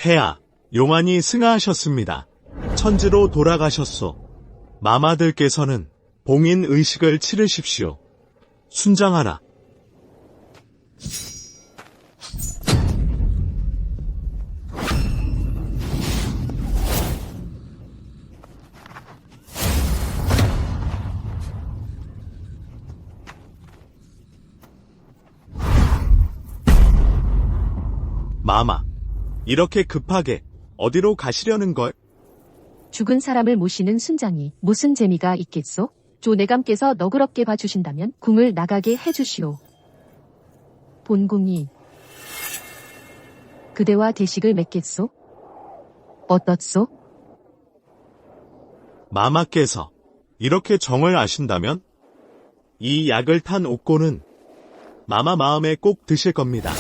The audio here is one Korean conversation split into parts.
폐하, 용안이 승하하셨습니다. 천지로 돌아가셨소. 마마들께서는 봉인 의식을 치르십시오. 순장하라. 마마, 이렇게 급하게 어디로 가시려는 걸? 죽은 사람을 모시는 순장이 무슨 재미가 있겠소? 조내감께서 너그럽게 봐주신다면 궁을 나가게 해주시오. 본궁이 그대와 대식을 맺겠소? 어떻소? 마마께서 이렇게 정을 아신다면 이 약을 탄 옥고는 마마 마음에 꼭 드실 겁니다.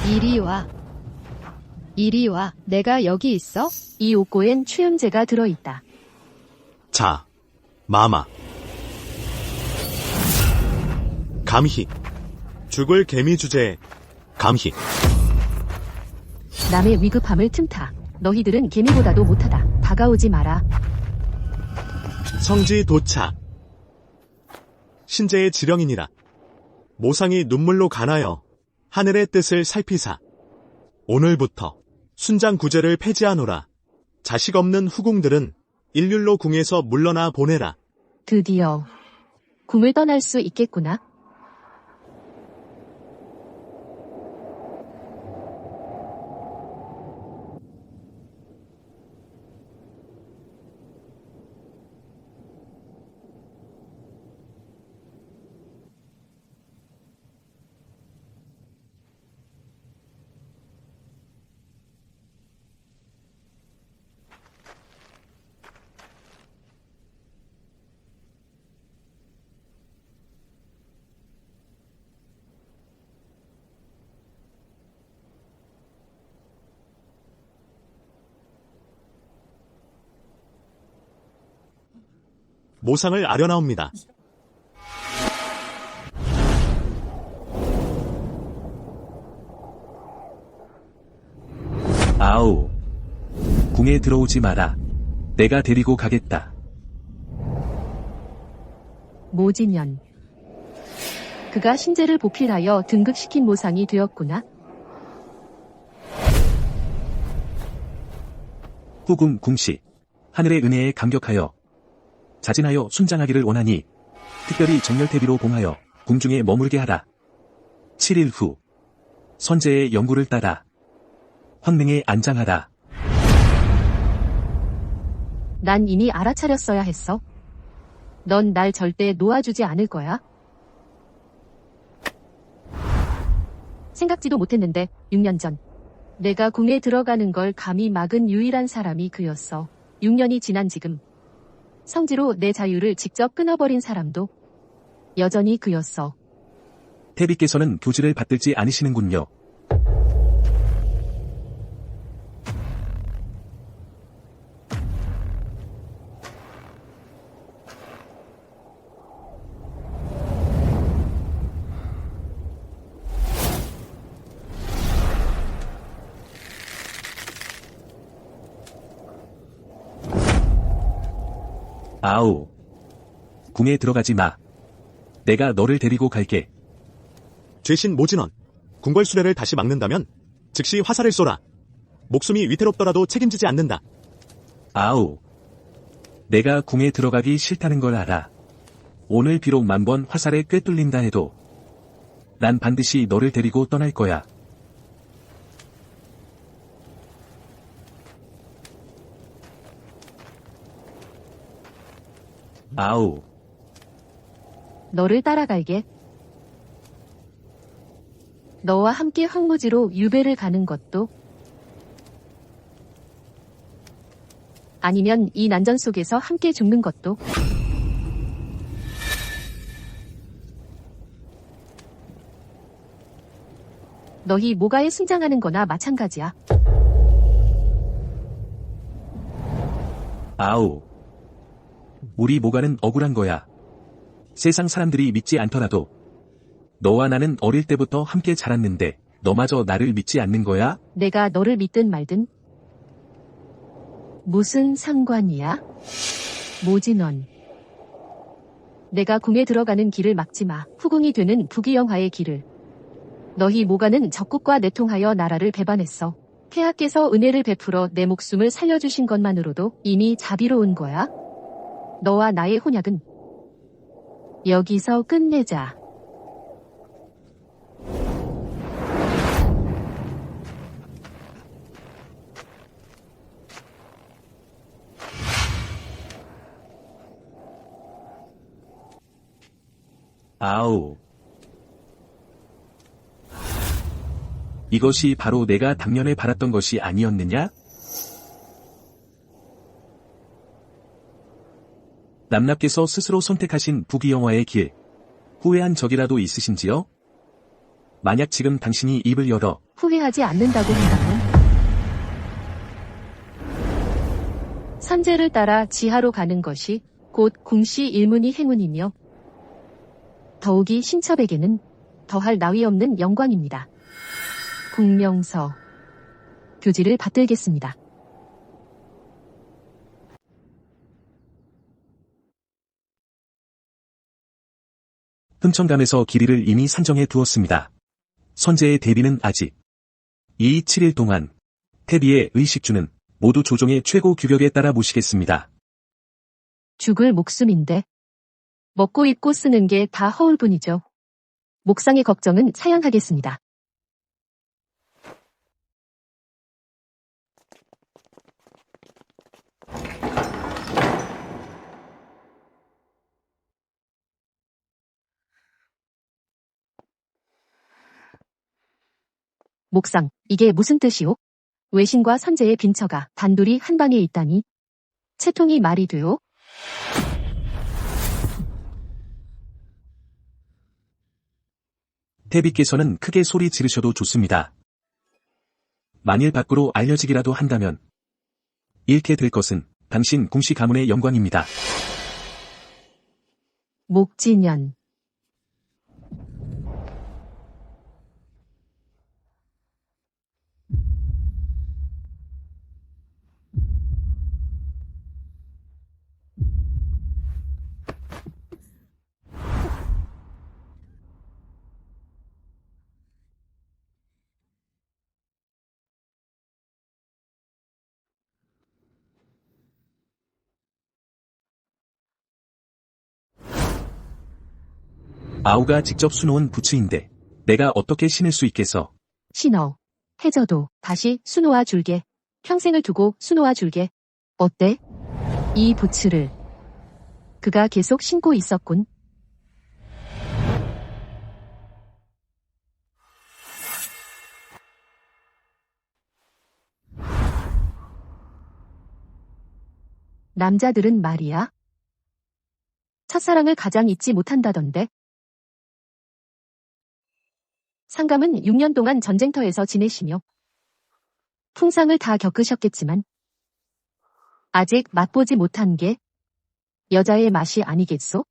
이리 와. 이리 와. 내가 여기 있어? 이 옥고엔 추염제가 들어있다. 자, 마마. 감히. 죽을 개미 주제에 감히. 남의 위급함을 틈타. 너희들은 개미보다도 못하다. 다가오지 마라. 성지 도착. 신제의 지령이니라. 모상이 눈물로 가나여 하늘의 뜻을 살피사. 오늘부터 순장 구제를 폐지하노라. 자식 없는 후궁들은 일률로 궁에서 물러나 보내라. 드디어 궁을 떠날 수 있겠구나. 모상을 아려나옵니다. 아우. 궁에 들어오지 마라. 내가 데리고 가겠다. 모지면 그가 신제를 보필하여 등극시킨 모상이 되었구나. 후궁 궁시. 하늘의 은혜에 감격하여 자진하여 순장하기를 원하니 특별히 정열태비로 봉하여 궁중에 머물게 하라. 7일 후 선제의 영구를 따라 황릉에 안장하라. 난 이미 알아차렸어야 했어. 넌 날 절대 놓아주지 않을 거야. 생각지도 못했는데 6년 전 내가 궁에 들어가는 걸 감히 막은 유일한 사람이 그였어. 6년이 지난 지금 성지로 내 자유를 직접 끊어버린 사람도 여전히 그였어. 태비께서는 교지를 받들지 않으시는군요. 아우. 궁에 들어가지 마. 내가 너를 데리고 갈게. 죄신 모진원, 궁궐수레를 다시 막는다면 즉시 화살을 쏘라. 목숨이 위태롭더라도 책임지지 않는다. 아우. 내가 궁에 들어가기 싫다는 걸 알아. 오늘 비록 10,000번 화살에 꿰뚫린다 해도 난 반드시 너를 데리고 떠날 거야. 아우. 너를 따라갈게. 너와 함께 황무지로 유배를 가는 것도 아니면 이 난전 속에서 함께 죽는 것도 너희 모가에 순장하는 거나 마찬가지야. 아우. 우리 모가는 억울한 거야. 세상 사람들이 믿지 않더라도 너와 나는 어릴 때부터 함께 자랐는데 너마저 나를 믿지 않는 거야? 내가 너를 믿든 말든 무슨 상관이야? 뭐지 넌? 내가 궁에 들어가는 길을 막지 마. 후궁이 되는 부귀영화의 길을. 너희 모가는 적국과 내통하여 나라를 배반했어. 폐하께서 은혜를 베풀어 내 목숨을 살려주신 것만으로도 이미 자비로운 거야. 너와 나의 혼약은 여기서 끝내자. 아우. 이것이 바로 내가 당년에 바랐던 것이 아니었느냐? 남납께서 스스로 선택하신 부귀영화의 길, 후회한 적이라도 있으신지요? 만약 지금 당신이 입을 열어 후회하지 않는다고 한다면 선제를 따라 지하로 가는 것이 곧 궁시 일문이 행운이며 더욱이 신첩에게는 더할 나위 없는 영광입니다. 국명서 교지를 받들겠습니다. 흠천감에서 길이를 이미 산정해 두었습니다. 선제의 대비는 아직 2, 7일 동안 태비의 의식주는 모두 조정의 최고 규격에 따라 모시겠습니다. 죽을 목숨인데 먹고 입고 쓰는 게 다 허울뿐이죠. 목상의 걱정은 사양하겠습니다. 목상, 이게 무슨 뜻이오? 외신과 선제의 빈처가 단둘이 한 방에 있다니. 채통이 말이 돼요? 태비께서는 크게 소리 지르셔도 좋습니다. 만일 밖으로 알려지기라도 한다면 잃게 될 것은 당신 궁시 가문의 영광입니다. 목진년. 아우가 직접 수놓은 부츠인데 내가 어떻게 신을 수 있겠어? 신어. 해져도 다시 수놓아 줄게. 평생을 두고 수놓아 줄게. 어때? 이 부츠를 그가 계속 신고 있었군. 남자들은 말이야. 첫사랑을 가장 잊지 못한다던데. 상감은 6년 동안 전쟁터에서 지내시며 풍상을 다 겪으셨겠지만 아직 맛보지 못한 게 여자의 맛이 아니겠소?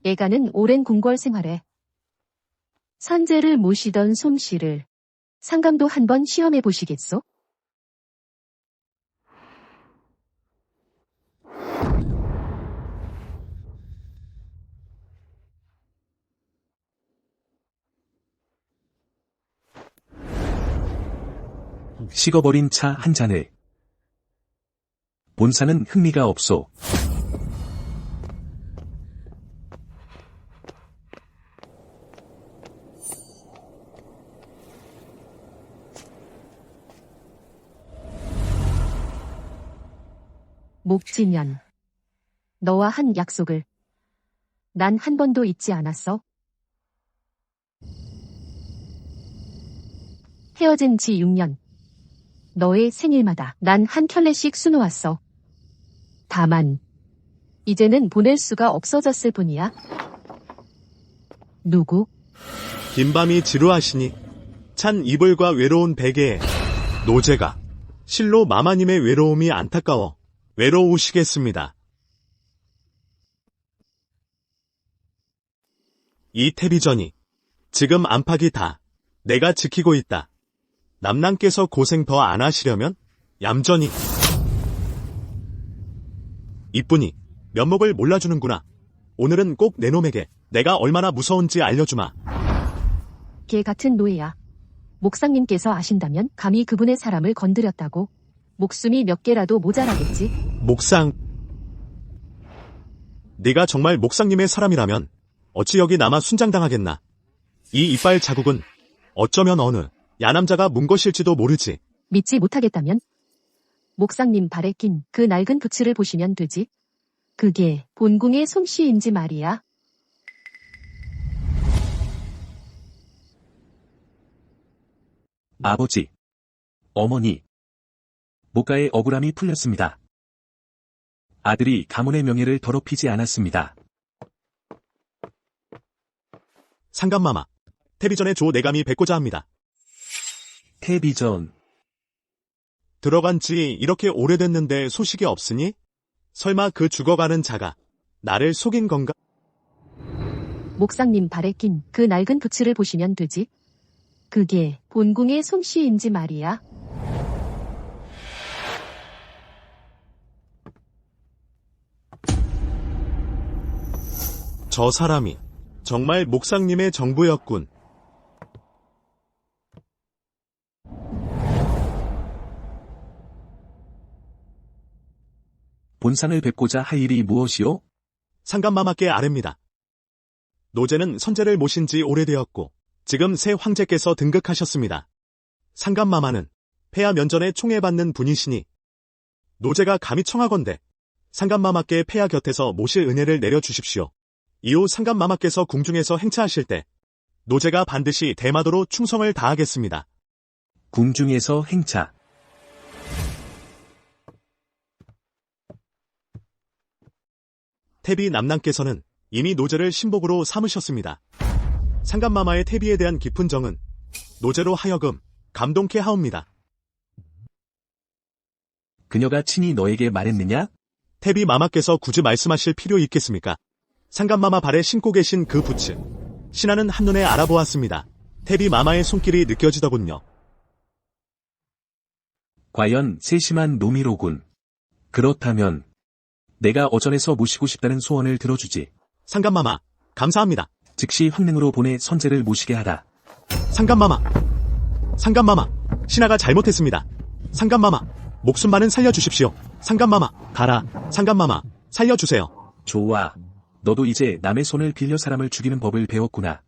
애가는 오랜 궁궐 생활에 선제를 모시던 솜씨를 상감도 한번 시험해 보시겠소? 식어버린 차 한 잔을. 본사는 흥미가 없소. 목진년. 너와 한 약속을 난 한 번도 잊지 않았어. 헤어진 지 6년. 너의 생일마다 난 한 켤레씩 수놓았어. 다만 이제는 보낼 수가 없어졌을 뿐이야. 누구? 긴밤이 지루하시니 찬 이불과 외로운 베개에 노제가 실로 마마님의 외로움이 안타까워 외로우시겠습니다. 이 텔비전이 지금 안팎이 다 내가 지키고 있다. 남남께서 고생 더 안 하시려면 얌전히. 이뿐이 면목을 몰라주는구나. 오늘은 꼭 내 놈에게 내가 얼마나 무서운지 알려주마. 개 같은 노예야. 목상님께서 아신다면 감히 그분의 사람을 건드렸다고. 목숨이 몇 개라도 모자라겠지. 목상. 네가 정말 목상님의 사람이라면 어찌 여기 남아 순장당하겠나. 이 이빨 자국은 어쩌면 어느 야남자가 문 것일지도 모르지. 믿지 못하겠다면 목상님 발에 낀 그 낡은 부츠를 보시면 되지. 그게 본궁의 솜씨인지 말이야. 아버지, 어머니, 목가의 억울함이 풀렸습니다. 아들이 가문의 명예를 더럽히지 않았습니다. 상감마마, 텔비전에 조 내감이 뵙고자 합니다. 태비전, 들어간 지 이렇게 오래됐는데 소식이 없으니? 설마 그 죽어가는 자가 나를 속인 건가? 목상님 발에 낀 그 낡은 부츠를 보시면 되지. 그게 본궁의 솜씨인지 말이야. 저 사람이 정말 목상님의 정부였군. 본상을 뵙고자 할 일이 무엇이오? 상감마마께 아뢰입니다. 노제는 선제를 모신 지 오래되었고 지금 새 황제께서 등극하셨습니다. 상감마마는 폐하 면전에 총애받는 분이시니 노제가 감히 청하건대 상감마마께 폐하 곁에서 모실 은혜를 내려주십시오. 이후 상감마마께서 궁중에서 행차하실 때 노제가 반드시 대마도로 충성을 다하겠습니다. 궁중에서 행차. 태비 남남께서는 이미 노제를 신복으로 삼으셨습니다. 상감마마의 태비에 대한 깊은 정은 노제로 하여금 감동케 하옵니다. 그녀가 친히 너에게 말했느냐? 태비 마마께서 굳이 말씀하실 필요 있겠습니까? 상감마마 발에 신고 계신 그 부츠. 신하는 한눈에 알아보았습니다. 태비 마마의 손길이 느껴지더군요. 과연 세심한 놈이로군. 그렇다면 내가 어전에서 모시고 싶다는 소원을 들어주지. 상감마마, 감사합니다. 즉시 황릉으로 보내 선제를 모시게 하라. 상감마마, 상감마마, 신하가 잘못했습니다. 상감마마, 목숨만은 살려주십시오. 상감마마, 가라. 상감마마, 살려주세요. 좋아. 너도 이제 남의 손을 빌려 사람을 죽이는 법을 배웠구나.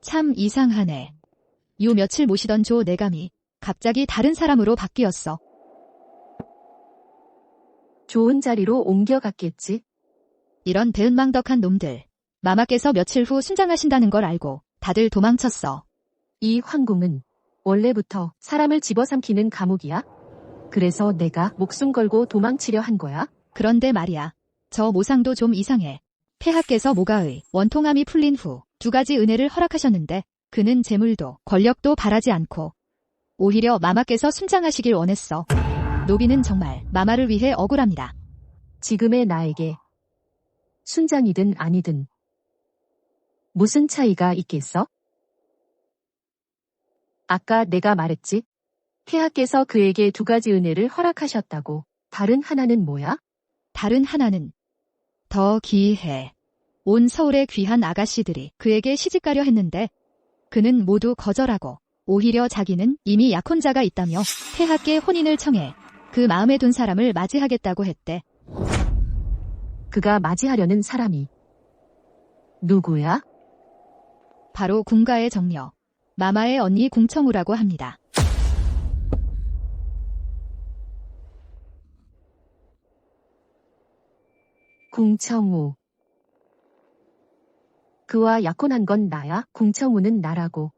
참 이상하네. 요 며칠 모시던 조 내감이 갑자기 다른 사람으로 바뀌었어. 좋은 자리로 옮겨갔겠지. 이런 배은망덕한 놈들. 마마께서 며칠 후 순장하신다는 걸 알고 다들 도망쳤어. 이 황궁은 원래부터 사람을 집어삼키는 감옥이야? 그래서 내가 목숨 걸고 도망치려 한 거야? 그런데 말이야. 저 모상도 좀 이상해. 폐하께서 모가의 원통함이 풀린 후 2가지 은혜를 허락하셨는데 그는 재물도 권력도 바라지 않고 오히려 마마께서 순장하시길 원했어. 노비는 정말 마마를 위해 억울합니다. 지금의 나에게 순장이든 아니든 무슨 차이가 있겠어? 아까 내가 말했지? 폐하께서 그에게 2가지 은혜를 허락하셨다고. 다른 하나는 뭐야? 다른 하나는 더 기이해. 온 서울의 귀한 아가씨들이 그에게 시집가려 했는데 그는 모두 거절하고 오히려 자기는 이미 약혼자가 있다며 폐하께 혼인을 청해 그 마음에 둔 사람을 맞이하겠다고 했대. 그가 맞이하려는 사람이 누구야? 바로 궁가의 정녀, 마마의 언니 궁청우라고 합니다. 궁청우. 그와 약혼한 건 나야. 궁청우는 나라고.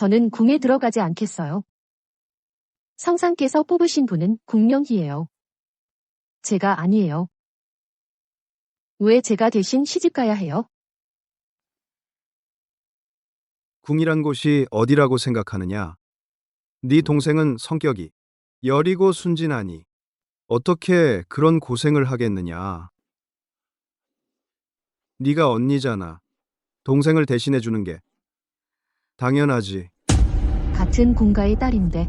저는 궁에 들어가지 않겠어요. 성상께서 뽑으신 분은 궁명희예요. 제가 아니에요. 왜 제가 대신 시집가야 해요? 궁이란 곳이 어디라고 생각하느냐? 네 동생은 성격이 여리고 순진하니 어떻게 그런 고생을 하겠느냐? 네가 언니잖아. 동생을 대신해 주는 게 당연하지. 같은 궁가의 딸인데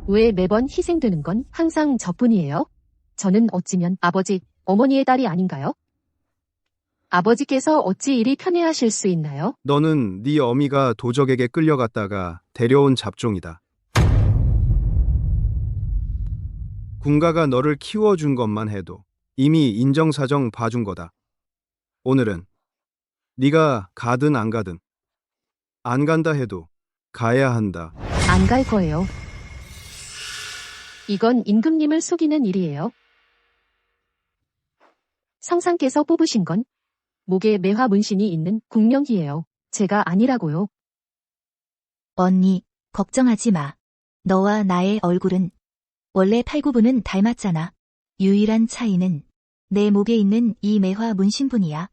왜 매번 희생되는 건 항상 저뿐이에요? 저는 어찌면 아버지, 어머니의 딸이 아닌가요? 아버지께서 어찌 이리 편애하실 수 있나요? 너는 네 어미가 도적에게 끌려갔다가 데려온 잡종이다. 군가가 너를 키워준 것만 해도 이미 인정사정 봐준 거다. 오늘은 네가 가든 안 가든 안 간다 해도 가야 한다. 안 갈 거예요. 이건 임금님을 속이는 일이에요. 성상께서 뽑으신 건 목에 매화 문신이 있는 궁명희예요. 제가 아니라고요. 언니, 걱정하지 마. 너와 나의 얼굴은 원래 팔구부는 닮았잖아. 유일한 차이는 내 목에 있는 이 매화 문신뿐이야.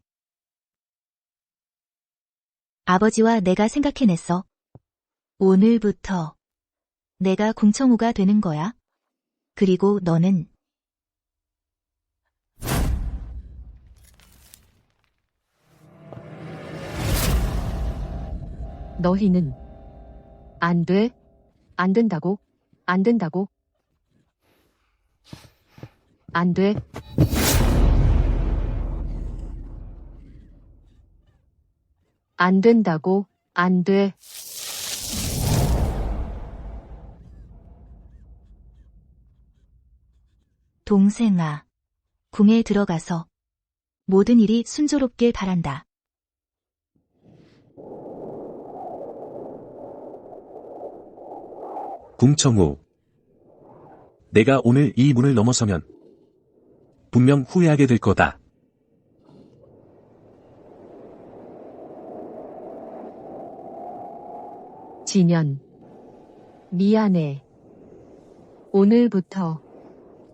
아버지와 내가 생각해냈어. 오늘부터 내가 궁청우가 되는 거야. 그리고 너는 너희는 안 돼. 안 된다고. 안 된다고. 안 돼. 안 된다고. 안 돼. 동생아, 궁에 들어가서 모든 일이 순조롭길 바란다. 궁청우. 내가 오늘 이 문을 넘어서면 분명 후회하게 될 거다. 진연. 미안해. 오늘부터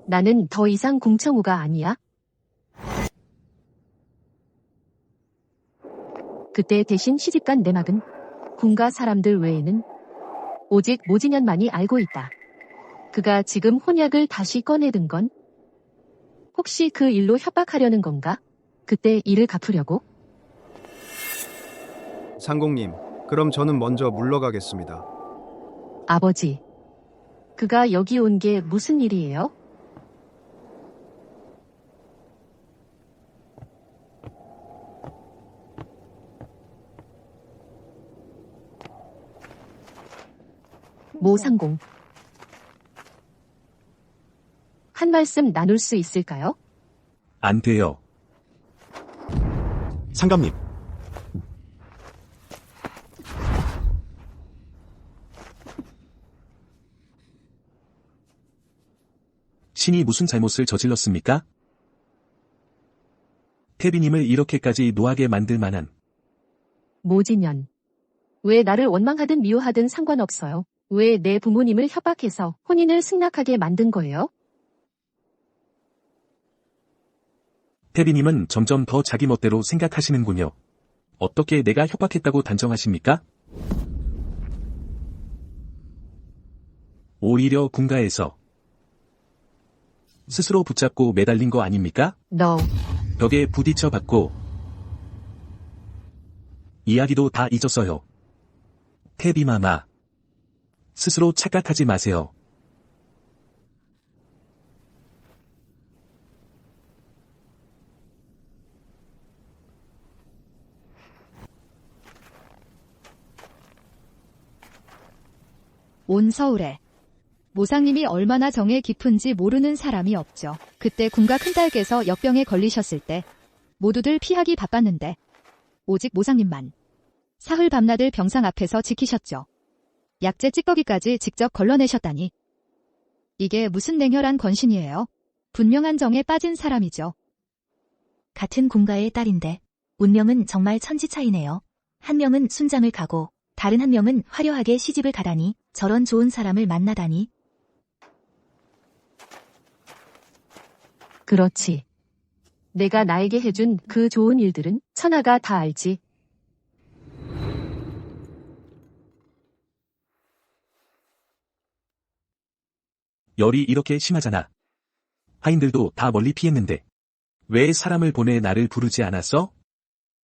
나는 더 이상 궁청우가 아니야. 그때 대신 시집간 내막은 궁가 사람들 외에는 오직 모진연만이 알고 있다. 그가 지금 혼약을 다시 꺼내든 건 혹시 그 일로 협박하려는 건가? 그때 일을 갚으려고? 상공님, 그럼 저는 먼저 물러가겠습니다. 아버지, 그가 여기 온 게 무슨 일이에요? 모상공. 한 말씀 나눌 수 있을까요? 안 돼요. 상감님, 신이 무슨 잘못을 저질렀습니까? 태비님을 이렇게까지 노하게 만들 만한. 모진연. 왜 나를 원망하든 미워하든 상관없어요. 왜 내 부모님을 협박해서 혼인을 승낙하게 만든 거예요? 태비님은 점점 더 자기 멋대로 생각하시는군요. 어떻게 내가 협박했다고 단정하십니까? 오히려 군가에서 스스로 붙잡고 매달린 거 아닙니까? 너, 벽에 부딪혀 받고 이야기도 다 잊었어요. 태비마마, 스스로 착각하지 마세요. 온 서울에 모상님이 얼마나 정에 깊은지 모르는 사람이 없죠. 그때 군가 큰딸께서 역병에 걸리셨을 때 모두들 피하기 바빴는데 오직 모상님만 사흘 밤낮을 병상 앞에서 지키셨죠. 약재 찌꺼기까지 직접 걸러내셨다니. 이게 무슨 냉혈한 권신이에요. 분명한 정에 빠진 사람이죠. 같은 군가의 딸인데 운명은 정말 천지 차이네요. 한 명은 순장을 가고 다른 한 명은 화려하게 시집을 가다니, 저런 좋은 사람을 만나다니. 그렇지. 내가 나에게 해준 그 좋은 일들은 천하가 다 알지. 열이 이렇게 심하잖아. 하인들도 다 멀리 피했는데. 왜 사람을 보내 나를 부르지 않았어?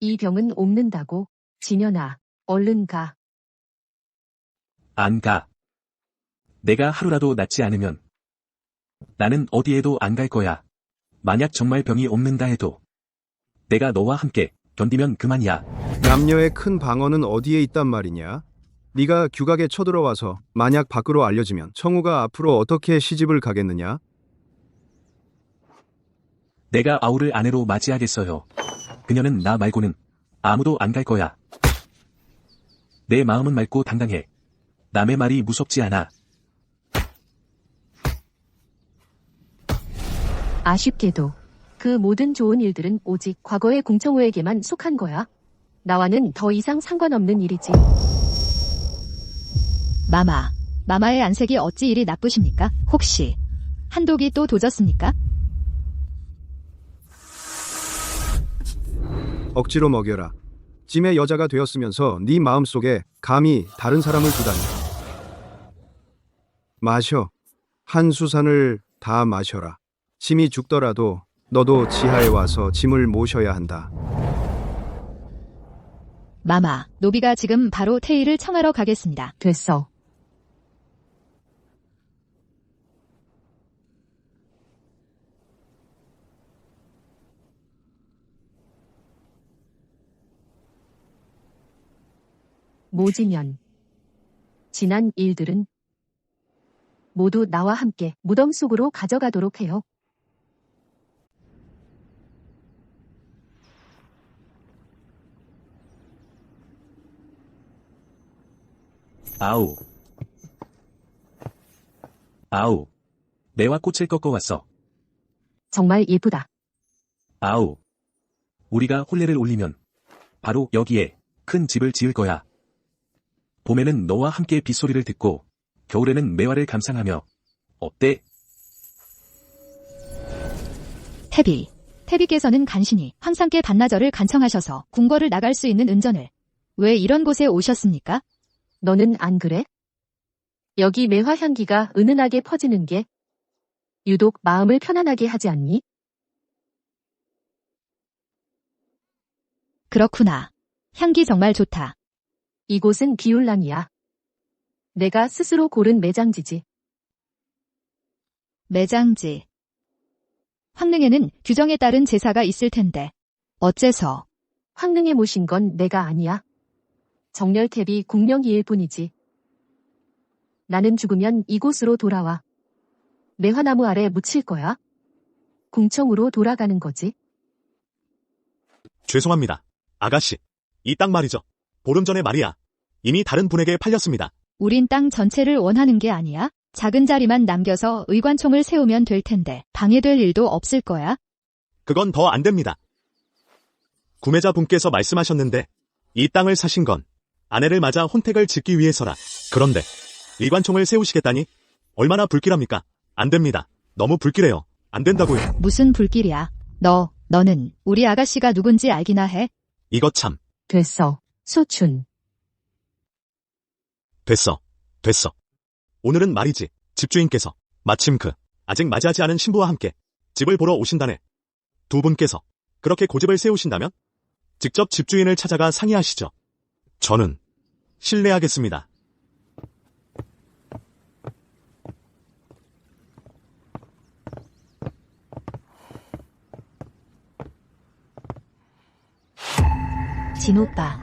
이 병은 옮는다고. 진현아, 얼른 가. 안 가. 내가 하루라도 낫지 않으면 나는 어디에도 안 갈 거야. 만약 정말 병이 옮는다 해도 내가 너와 함께 견디면 그만이야. 남녀의 큰 방언은 어디에 있단 말이냐? 네가 규각에 쳐들어와서 만약 밖으로 알려지면 청우가 앞으로 어떻게 시집을 가겠느냐? 내가 아우를 아내로 맞이하겠어요. 그녀는 나 말고는 아무도 안 갈 거야. 내 마음은 맑고 당당해. 남의 말이 무섭지 않아. 아쉽게도 그 모든 좋은 일들은 오직 과거의 궁청우에게만 속한 거야. 나와는 더 이상 상관없는 일이지. 마마의 안색이 어찌 이리 나쁘십니까? 혹시 한독이 또 도졌습니까? 억지로 먹여라. 짐의 여자가 되었으면서 네 마음속에 감히 다른 사람을 두다니. 마셔. 한 수산을 다 마셔라. 짐이 죽더라도 너도 지하에 와서 짐을 모셔야 한다. 마마, 노비가 지금 바로 태희를 청하러 가겠습니다. 됐어. 모지면 지난 일들은 모두 나와 함께 무덤 속으로 가져가도록 해요. 아우. 아우. 매화 꽃을 꺾어왔어. 정말 예쁘다. 아우. 우리가 혼례를 올리면 바로 여기에 큰 집을 지을 거야. 봄에는 너와 함께 빗소리를 듣고 겨울에는 매화를 감상하며. 어때? 태비께서는 간신히 황상께 반나절을 간청하셔서 궁궐을 나갈 수 있는 은전을 왜 이런 곳에 오셨습니까? 너는 안 그래? 여기 매화 향기가 은은하게 퍼지는 게 유독 마음을 편안하게 하지 않니? 그렇구나. 향기 정말 좋다. 이곳은 비울랑이야. 내가 스스로 고른 매장지지. 매장지. 황릉에는 규정에 따른 제사가 있을 텐데 어째서? 황릉에 모신 건 내가 아니야. 정렬탭이 궁명이일 뿐이지. 나는 죽으면 이곳으로 돌아와. 매화나무 아래 묻힐 거야. 궁청으로 돌아가는 거지. 죄송합니다. 아가씨. 이 땅 말이죠. 보름 전에 말이야. 이미 다른 분에게 팔렸습니다. 우린 땅 전체를 원하는 게 아니야? 작은 자리만 남겨서 의관총을 세우면 될 텐데 방해될 일도 없을 거야? 그건 더 안 됩니다. 구매자 분께서 말씀하셨는데 이 땅을 사신 건 아내를 맞아 혼택을 짓기 위해서라. 그런데 일관총을 세우시겠다니 얼마나 불길합니까? 안 됩니다. 너무 불길해요. 안 된다고요. 무슨 불길이야? 너는 우리 아가씨가 누군지 알기나 해? 이거 참. 됐어. 소춘. 됐어. 오늘은 말이지. 집주인께서 마침 아직 맞이하지 않은 신부와 함께 집을 보러 오신다네. 두 분께서 그렇게 고집을 세우신다면 직접 집주인을 찾아가 상의하시죠. 저는 실례하겠습니다. 진 오빠.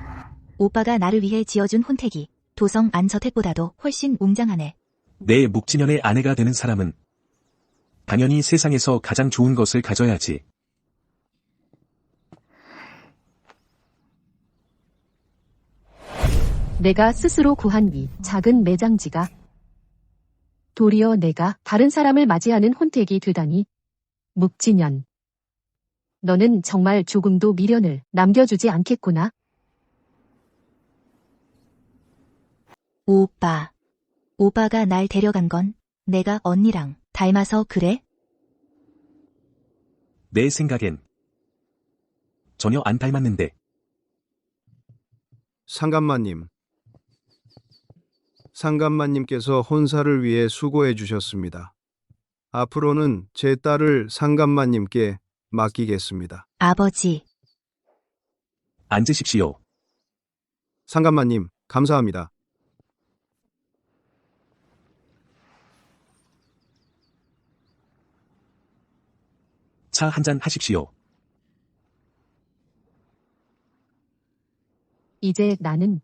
오빠가 나를 위해 지어준 혼택이 도성 안저택보다도 훨씬 웅장하네. 내 묵진현의 아내가 되는 사람은 당연히 세상에서 가장 좋은 것을 가져야지. 내가 스스로 구한 이 작은 매장지가 도리어 내가 다른 사람을 맞이하는 혼택이 되다니. 묵진현. 너는 정말 조금도 미련을 남겨주지 않겠구나. 오빠. 오빠가 날 데려간 건 내가 언니랑 닮아서 그래? 내 생각엔 전혀 안 닮았는데. 상감마님. 상감마님께서 혼사를 위해 수고해 주셨습니다. 앞으로는 제 딸을 상감마님께 맡기겠습니다. 아버지. 앉으십시오. 상감마님, 감사합니다. 차 한잔 하십시오. 이제 나는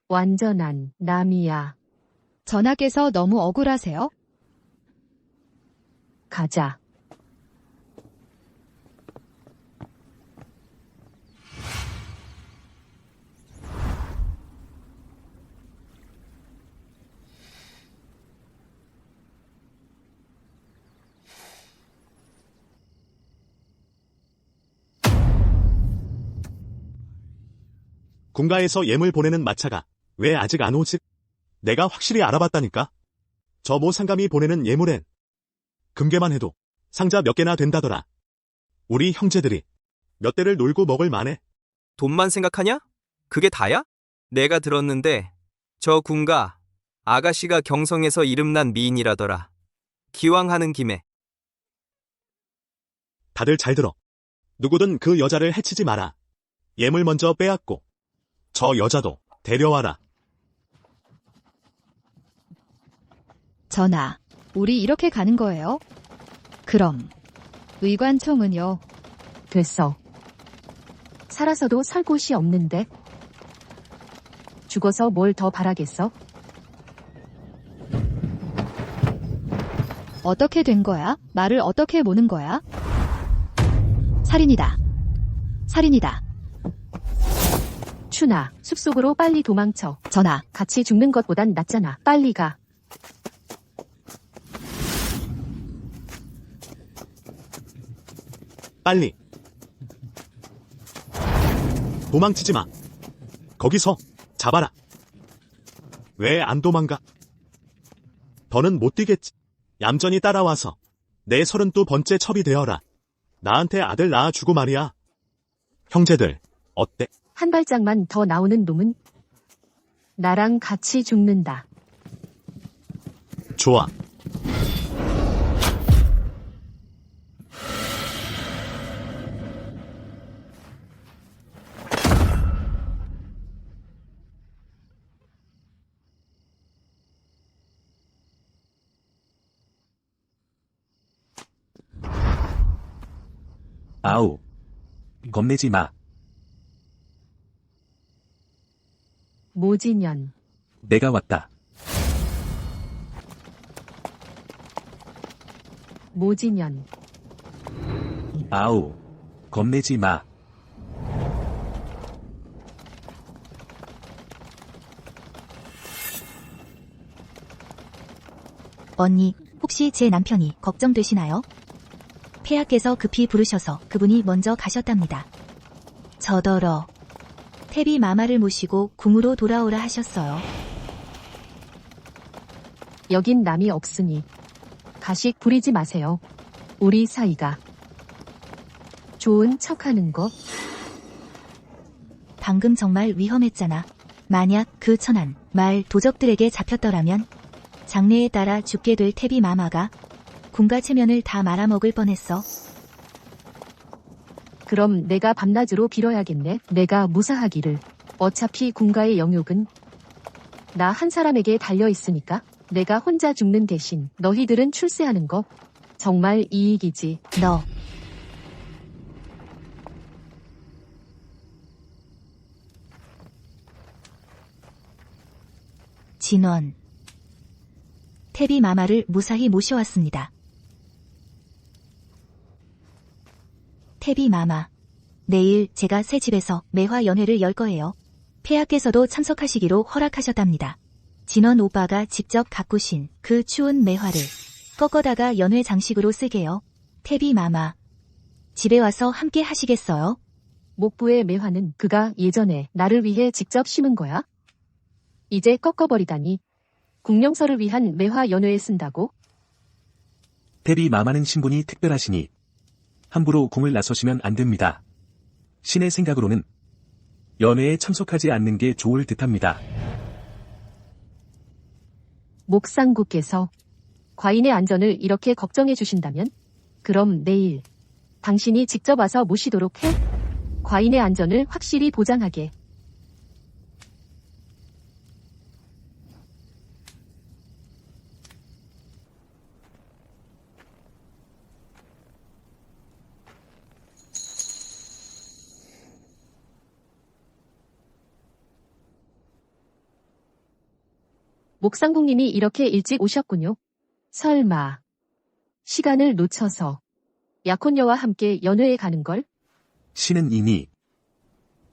완전한 남이야. 전하께서 너무 억울하세요? 가자. 군가에서 예물 보내는 마차가 왜 아직 안 오지? 내가 확실히 알아봤다니까. 저 모 상감이 보내는 예물엔 금괴만 해도 상자 몇 개나 된다더라. 우리 형제들이 몇 대를 놀고 먹을 만해. 돈만 생각하냐? 그게 다야? 내가 들었는데 저 군가 아가씨가 경성에서 이름난 미인이라더라. 기왕 하는 김에. 다들 잘 들어. 누구든 그 여자를 해치지 마라. 예물 먼저 빼앗고 저 여자도 데려와라. 전하, 우리 이렇게 가는 거예요? 그럼 의관총은요? 됐어. 살아서도 살 곳이 없는데. 죽어서 뭘 더 바라겠어? 어떻게 된 거야? 말을 어떻게 모는 거야? 살인이다. 살인이다. 춘아, 숲속으로 빨리 도망쳐. 전하, 같이 죽는 것보단 낫잖아. 빨리 가. 빨리. 도망치지 마. 거기서 잡아라. 왜 안 도망가? 더는 못 뛰겠지. 얌전히 따라와서 내 32번째 첩이 되어라. 나한테 아들 낳아주고 말이야. 형제들, 어때? 한 발짝만 더 나오는 놈은 나랑 같이 죽는다. 좋아. 아우. 겁내지 마. 모진년. 내가 왔다. 모진년. 아우. 겁내지 마. 언니, 혹시 제 남편이 걱정되시나요? 폐하께서 급히 부르셔서 그분이 먼저 가셨답니다. 저더러 태비 마마를 모시고 궁으로 돌아오라 하셨어요. 여긴 남이 없으니 가식 부리지 마세요. 우리 사이가 좋은 척하는 거. 방금 정말 위험했잖아. 만약 그 천한 말 도적들에게 잡혔더라면 장래에 따라 죽게 될 태비 마마가 군가 체면을 다 말아먹을 뻔했어. 그럼 내가 밤낮으로 빌어야겠네. 내가 무사하기를. 어차피 군가의 영욕은 나 한 사람에게 달려있으니까. 내가 혼자 죽는 대신 너희들은 출세하는 거 정말 이익이지. 너. 진원. 태비 마마를 무사히 모셔왔습니다. 태비 마마. 내일 제가 새 집에서 매화 연회를 열 거예요. 폐하께서도 참석하시기로 허락하셨답니다. 진원 오빠가 직접 가꾸신 그 추운 매화를 꺾어다가 연회 장식으로 쓰게요. 태비 마마. 집에 와서 함께 하시겠어요? 목부의 매화는 그가 예전에 나를 위해 직접 심은 거야? 이제 꺾어버리다니. 국령서를 위한 매화 연회에 쓴다고? 태비 마마는 신분이 특별하시니 함부로 궁을 나서시면 안 됩니다. 신의 생각으로는 연회에 참석하지 않는 게 좋을 듯합니다. 목상국께서 과인의 안전을 이렇게 걱정해 주신다면? 그럼 내일 당신이 직접 와서 모시도록 해. 과인의 안전을 확실히 보장하게. 목상국님이 이렇게 일찍 오셨군요. 설마 시간을 놓쳐서 약혼녀와 함께 연회에 가는 걸? 신은 이미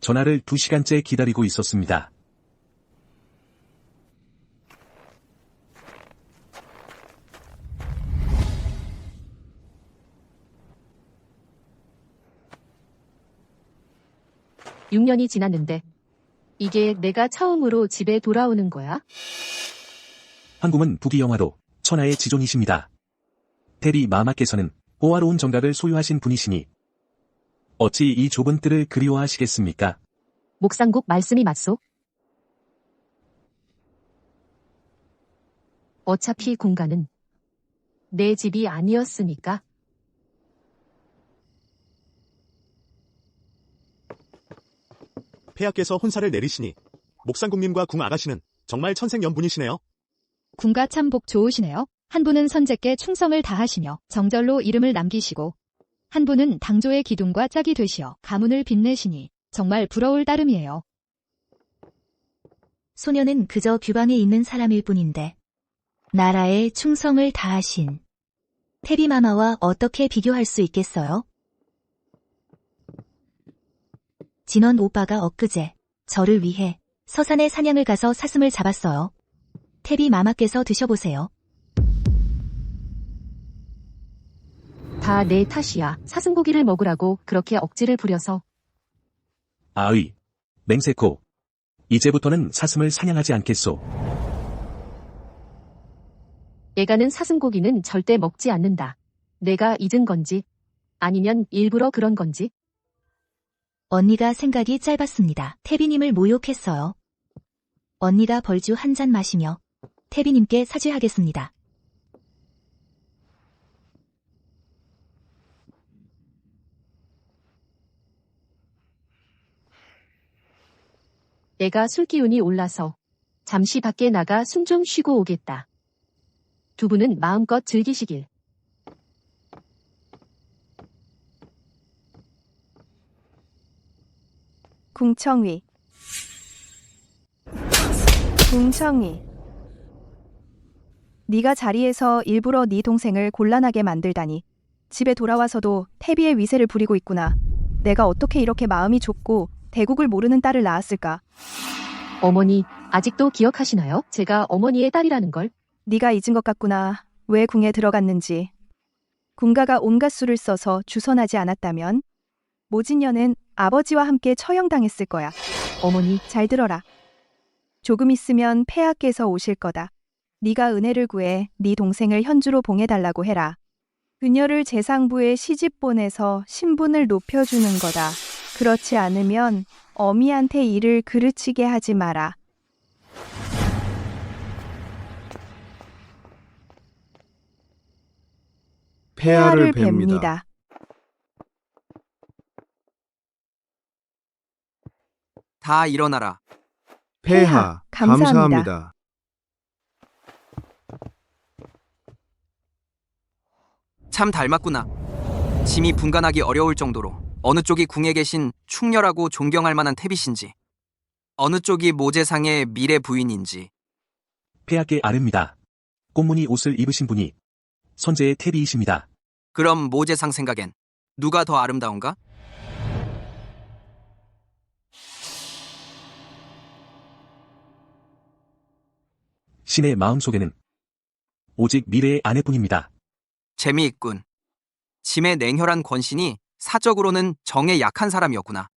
전화를 2시간째 기다리고 있었습니다. 육 년이 지났는데 이게 내가 처음으로 집에 돌아오는 거야? 황궁은 부귀영화로 천하의 지존이십니다. 태비 마마께서는 호화로운 정각을 소유하신 분이시니 어찌 이 좁은 뜰을 그리워하시겠습니까? 목상국 말씀이 맞소? 어차피 공간은 내 집이 아니었으니까. 폐하께서 혼사를 내리시니 목상국님과 궁 아가씨는 정말 천생연분이시네요. 군가 참 복 좋으시네요. 한 분은 선제께 충성을 다하시며 정절로 이름을 남기시고 한 분은 당조의 기둥과 짝이 되시어 가문을 빛내시니 정말 부러울 따름이에요. 소녀는 그저 규방에 있는 사람일 뿐인데 나라에 충성을 다하신 태비마마와 어떻게 비교할 수 있겠어요? 진원 오빠가 엊그제 저를 위해 서산에 사냥을 가서 사슴을 잡았어요. 태비마마께서 드셔보세요. 다 내 탓이야. 사슴고기를 먹으라고 그렇게 억지를 부려서. 아의, 맹세코. 이제부터는 사슴을 사냥하지 않겠소. 애가는 사슴고기는 절대 먹지 않는다. 내가 잊은 건지 아니면 일부러 그런 건지. 언니가 생각이 짧았습니다. 태비님을 모욕했어요. 언니가 벌주 한 잔 마시며 태비님께 사죄하겠습니다. 내가 술기운이 올라서 잠시 밖에 나가 숨 좀 쉬고 오겠다. 두 분은 마음껏 즐기시길. 궁청위. 궁청위. 네가 자리에서 일부러 네 동생을 곤란하게 만들다니. 집에 돌아와서도 태비의 위세를 부리고 있구나. 내가 어떻게 이렇게 마음이 좁고 대국을 모르는 딸을 낳았을까? 어머니, 아직도 기억하시나요? 제가 어머니의 딸이라는 걸. 네가 잊은 것 같구나. 왜 궁에 들어갔는지. 군가가 온갖 수를 써서 주선하지 않았다면 모진녀는 아버지와 함께 처형당했을 거야. 어머니, 잘 들어라. 조금 있으면 폐하께서 오실 거다. 네가 은혜를 구해 네 동생을 현주로 봉해달라고 해라. 그녀를 재상부에 시집 보내서 신분을 높여주는 거다. 그렇지 않으면 어미한테 일을 그르치게 하지 마라. 폐하를 뵙니다. 다 일어나라. 폐하, 감사합니다. 참 닮았구나. 짐이 분간하기 어려울 정도로 어느 쪽이 궁에 계신 충렬하고 존경할 만한 태비신지, 어느 쪽이 모재상의 미래 부인인지. 폐하께 아릅니다. 꽃무늬 옷을 입으신 분이 선제의 태비이십니다. 그럼 모재상 생각엔 누가 더 아름다운가? 신의 마음속에는 오직 미래의 아내뿐입니다. 재미있군. 짐의 냉혈한 권신이 사적으로는 정에 약한 사람이었구나.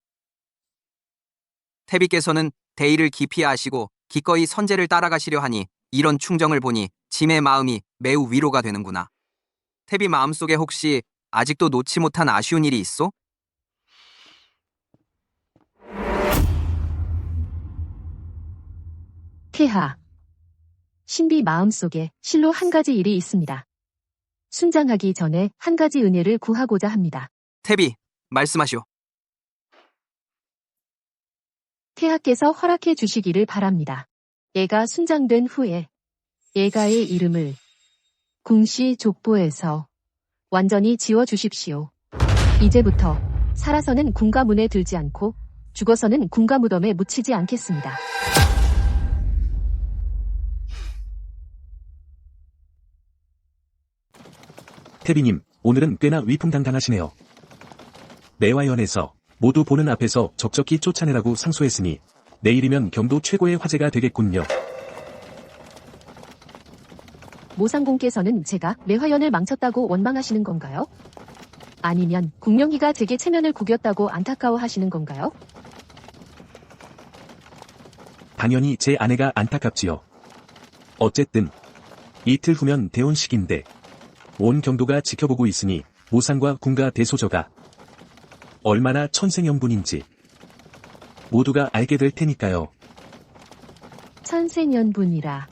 태비께서는 대의를 깊이 아시고 기꺼이 선제를 따라가시려 하니 이런 충정을 보니 짐의 마음이 매우 위로가 되는구나. 태비 마음속에 혹시 아직도 놓지 못한 아쉬운 일이 있어? 폐하. 신비 마음속에 실로 한 가지 일이 있습니다. 순장하기 전에 한 가지 은혜를 구하고자 합니다. 태비, 말씀하시오. 폐하께서 허락해 주시기를 바랍니다. 애가 순장된 후에 애가의 이름을 궁시 족보에서 완전히 지워 주십시오. 이제부터 살아서는 군가문에 들지 않고 죽어서는 군가무덤에 묻히지 않겠습니다. 태비님, 오늘은 꽤나 위풍당당하시네요. 내화연에서 모두 보는 앞에서 적적히 쫓아내라고 상소했으니 내일이면 경도 최고의 화제가 되겠군요. 모상공께서는 제가 매화연을 망쳤다고 원망하시는 건가요? 아니면 국명희가 제게 체면을 구겼다고 안타까워하시는 건가요? 당연히 제 아내가 안타깝지요. 어쨌든 이틀 후면 대혼식인데 온 경도가 지켜보고 있으니 모상과 군가 대소저가 얼마나 천생연분인지 모두가 알게 될 테니까요. 천생연분이라.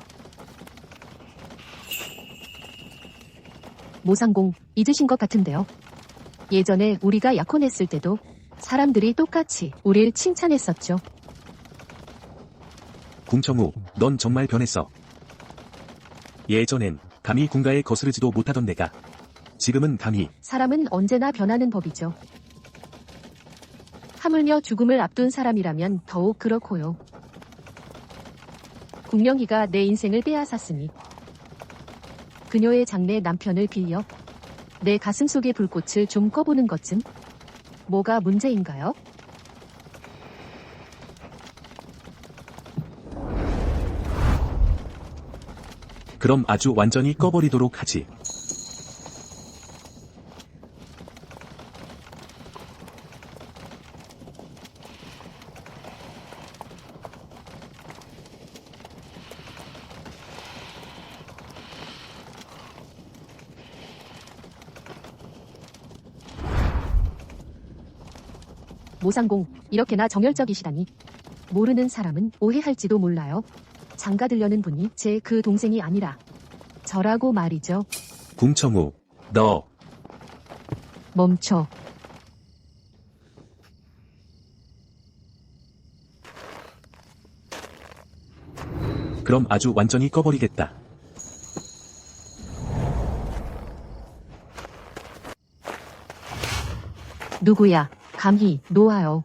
모상공 잊으신 것 같은데요. 예전에 우리가 약혼했을 때도 사람들이 똑같이 우릴 칭찬했었죠. 궁청우, 넌 정말 변했어. 예전엔 감히 군가에 거스르지도 못하던 내가 지금은 감히. 사람은 언제나 변하는 법이죠. 하물며 죽음을 앞둔 사람이라면 더욱 그렇고요. 국명희가 내 인생을 빼앗았으니 그녀의 장래 남편을 빌려 내 가슴 속의 불꽃을 좀 꺼보는 것쯤 뭐가 문제인가요? 그럼 아주 완전히 꺼버리도록 하지. 모상공, 이렇게나 정열적이시다니. 모르는 사람은 오해할지도 몰라요. 장가들려는 분이 제 그 동생이 아니라 저라고 말이죠. 궁청우, 너. 멈춰. 그럼 아주 완전히 꺼버리겠다. 누구야? 감히 놓아요.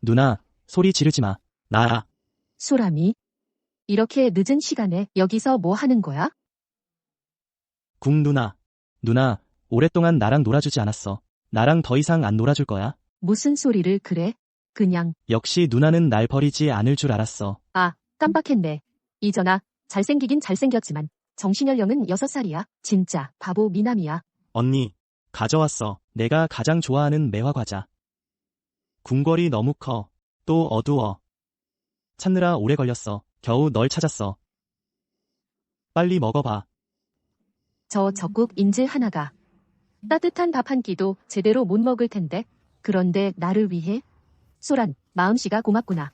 누나, 소리 지르지 마. 나야. 소람이? 이렇게 늦은 시간에 여기서 뭐 하는 거야? 궁 누나. 누나, 오랫동안 나랑 놀아주지 않았어. 나랑 더 이상 안 놀아줄 거야. 무슨 소리를 그래? 그냥. 역시 누나는 날 버리지 않을 줄 알았어. 아, 깜빡했네. 이전아, 잘생기긴 잘생겼지만 정신연령은 6살이야. 진짜 바보 미남이야. 언니, 가져왔어. 내가 가장 좋아하는 매화 과자. 궁궐이 너무 커. 또 어두워. 찾느라 오래 걸렸어. 겨우 널 찾았어. 빨리 먹어봐. 저 적국 인질 하나가 따뜻한 밥 한 끼도 제대로 못 먹을 텐데. 그런데 나를 위해? 소란, 마음씨가 고맙구나.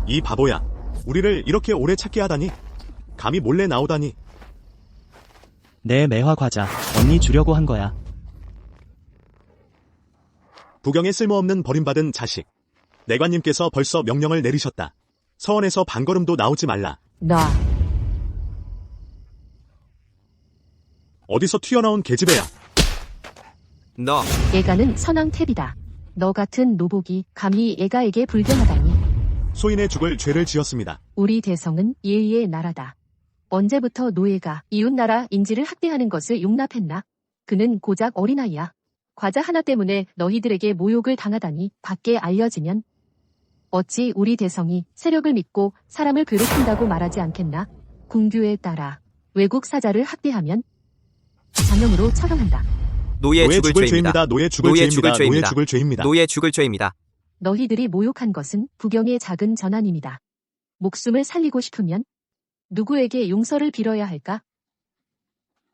이 바보야. 우리를 이렇게 오래 찾게 하다니. 감히 몰래 나오다니. 내 매화 과자. 언니 주려고 한 거야. 부경에 쓸모없는 버림받은 자식. 내관님께서 벌써 명령을 내리셨다. 서원에서 반걸음도 나오지 말라. 나. 어디서 튀어나온 계집애야. 너, 애가는 선왕탭이다. 너 같은 노복이 감히 애가에게 불경하다니. 소인의 죽을 죄를 지었습니다. 우리 대성은 예의의 나라다. 언제부터 노예가 이웃나라 인지를 학대하는 것을 용납했나? 그는 고작 어린아이야. 과자 하나 때문에 너희들에게 모욕을 당하다니 밖에 알려지면 어찌 우리 대성이 세력을 믿고 사람을 괴롭힌다고 말하지 않겠나? 궁규에 따라 외국 사자를 학대하면 장형으로 처형한다. 노예 죽을 죄입니다. 노예 죽을 죄입니다. 노예 죽을 죄입니다. 노예 죽을 죄입니다. 너희들이 모욕한 것은 부경의 작은 전하님이다. 목숨을 살리고 싶으면 누구에게 용서를 빌어야 할까?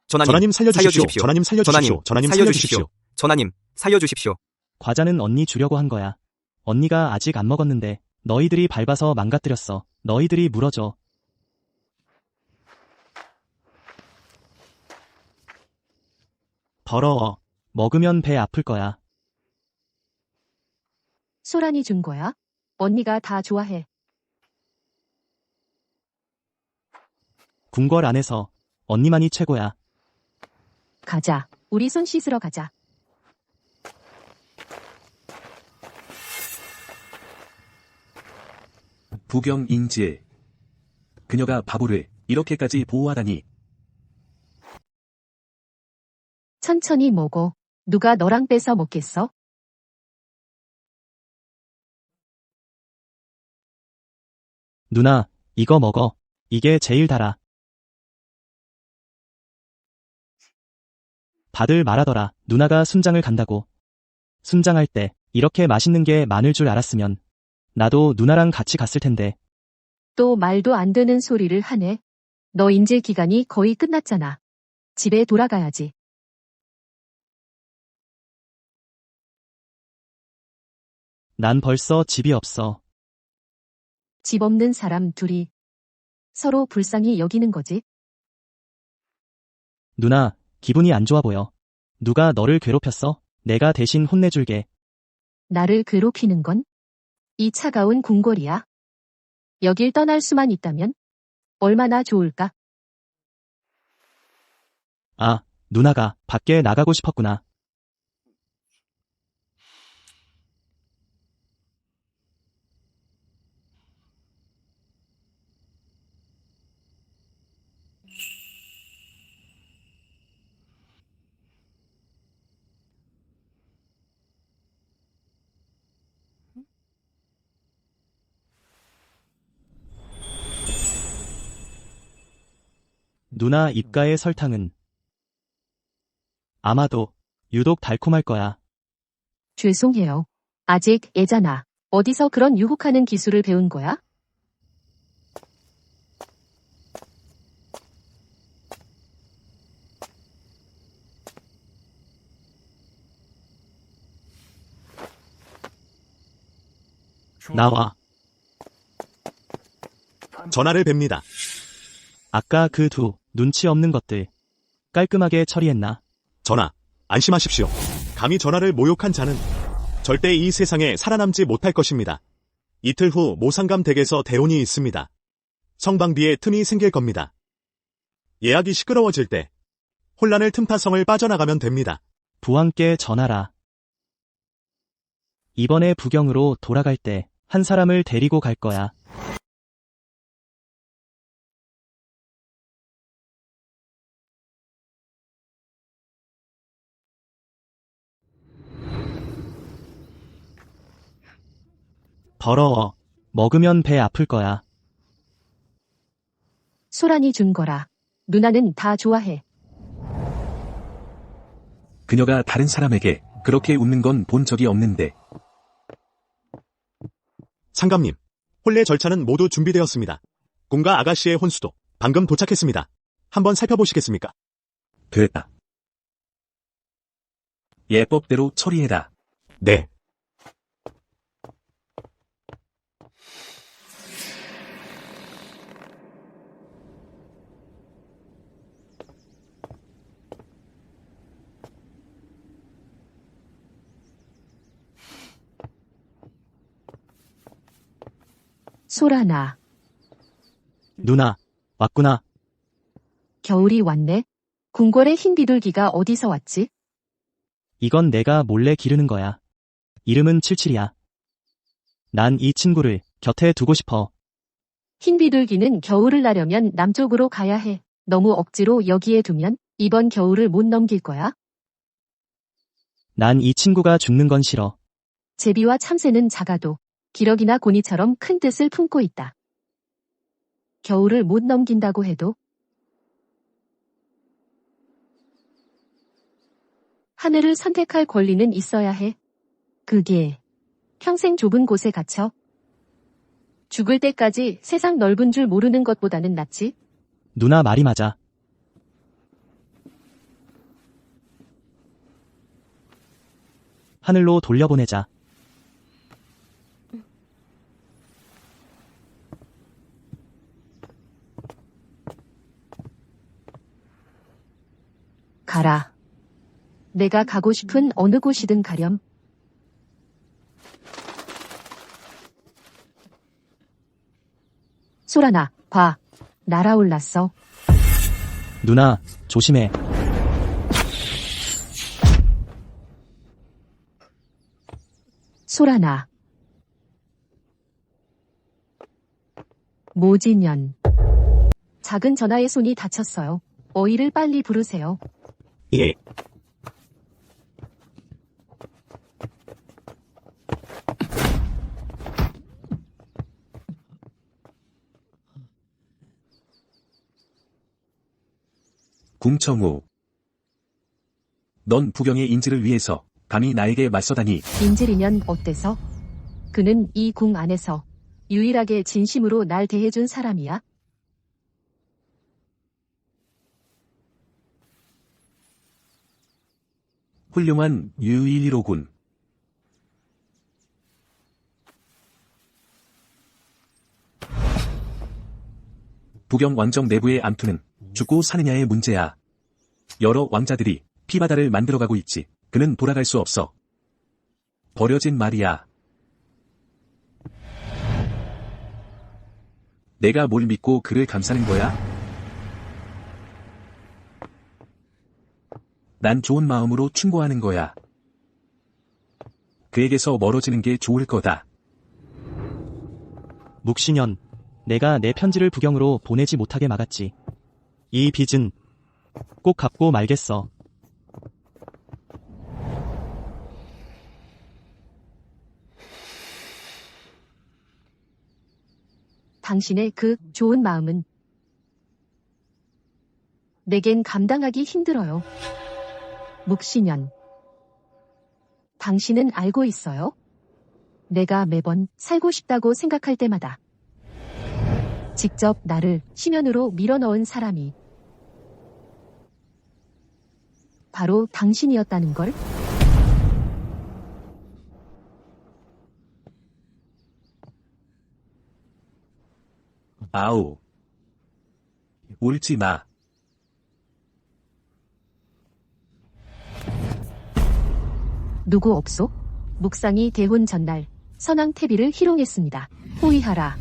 전하님 살려주십시오. 전하님 살려주십시오. 전하님 살려주십시오. 전하님, 살려주십시오. 과자는 언니 주려고 한 거야. 언니가 아직 안 먹었는데 너희들이 밟아서 망가뜨렸어. 너희들이 물어줘. 더러워. 먹으면 배 아플 거야. 소란이 준 거야? 언니가 다 좋아해. 궁궐 안에서 언니만이 최고야. 가자. 우리 손 씻으러 가자. 부경 인질. 그녀가 바보를 이렇게까지 보호하다니. 천천히 먹어. 누가 너랑 뺏어 먹겠어? 누나, 이거 먹어. 이게 제일 달아. 다들 말하더라. 누나가 순장을 간다고. 순장할 때 이렇게 맛있는 게 많을 줄 알았으면 나도 누나랑 같이 갔을 텐데. 또 말도 안 되는 소리를 하네. 너 인질 기간이 거의 끝났잖아. 집에 돌아가야지. 난 벌써 집이 없어. 집 없는 사람 둘이 서로 불쌍히 여기는 거지. 누나, 기분이 안 좋아 보여. 누가 너를 괴롭혔어? 내가 대신 혼내줄게. 나를 괴롭히는 건 이 차가운 궁궐이야. 여길 떠날 수만 있다면 얼마나 좋을까? 아, 누나가 밖에 나가고 싶었구나. 누나 입가의 설탕은 아마도 유독 달콤할 거야. 죄송해요. 아직 애잖아. 어디서 그런 유혹하는 기술을 배운 거야? 나와. 전하를 뵙니다. 아까 그 두 눈치 없는 것들 깔끔하게 처리했나? 전하, 안심하십시오. 감히 전하를 모욕한 자는 절대 이 세상에 살아남지 못할 것입니다. 이틀 후 모상감 댁에서 대혼이 있습니다. 성방비에 틈이 생길 겁니다. 예약이 시끄러워질 때 혼란을 틈타 성을 빠져나가면 됩니다. 부왕께 전하라. 이번에 부경으로 돌아갈 때 한 사람을 데리고 갈 거야. 더러워. 먹으면 배 아플 거야. 소란이 준 거라. 누나는 다 좋아해. 그녀가 다른 사람에게 그렇게 웃는 건 본 적이 없는데. 상감님, 혼례 절차는 모두 준비되었습니다. 공과 아가씨의 혼수도 방금 도착했습니다. 한번 살펴보시겠습니까? 됐다. 예법대로 처리해라. 네. 소란아, 누나, 왔구나. 겨울이 왔네. 궁궐의 흰 비둘기가 어디서 왔지? 이건 내가 몰래 기르는 거야. 이름은 칠칠이야. 난 이 친구를 곁에 두고 싶어. 흰 비둘기는 겨울을 나려면 남쪽으로 가야 해. 너무 억지로 여기에 두면 이번 겨울을 못 넘길 거야. 난 이 친구가 죽는 건 싫어. 제비와 참새는 작아도 기러기나 고니처럼 큰 뜻을 품고 있다. 겨울을 못 넘긴다고 해도 하늘을 선택할 권리는 있어야 해. 그게 평생 좁은 곳에 갇혀 죽을 때까지 세상 넓은 줄 모르는 것보다는 낫지. 누나 말이 맞아. 하늘로 돌려보내자. 가라. 내가 가고 싶은 어느 곳이든 가렴. 소란아, 봐. 날아올랐어. 누나, 조심해. 소란아. 모진년. 작은 전하의 손이 다쳤어요. 어이를 빨리 부르세요. 예. 궁청우. 넌 부경의 인지를 위해서 감히 나에게 맞서다니. 인질이면 어때서? 그는 이 궁 안에서 유일하게 진심으로 날 대해준 사람이야. 훌륭한 유일로군. 부경 왕정 내부의 암투는 죽고 사느냐의 문제야. 여러 왕자들이 피바다를 만들어가고 있지. 그는 돌아갈 수 없어. 버려진 말이야. 내가 뭘 믿고 그를 감싸는 거야? 난 좋은 마음으로 충고하는 거야. 그에게서 멀어지는 게 좋을 거다. 묵신현, 내가 내 편지를 부경으로 보내지 못하게 막았지. 이 빚은 꼭 갚고 말겠어. 당신의 그 좋은 마음은 내겐 감당하기 힘들어요. 묵신현. 당신은 알고 있어요? 내가 매번 살고 싶다고 생각할 때마다 직접 나를 심연으로 밀어넣은 사람이 바로 당신이었다는 걸? 아우. 울지 마. 누구 없소? 묵상이 대혼 전날 선왕 태비를 희롱했습니다. 호위하라.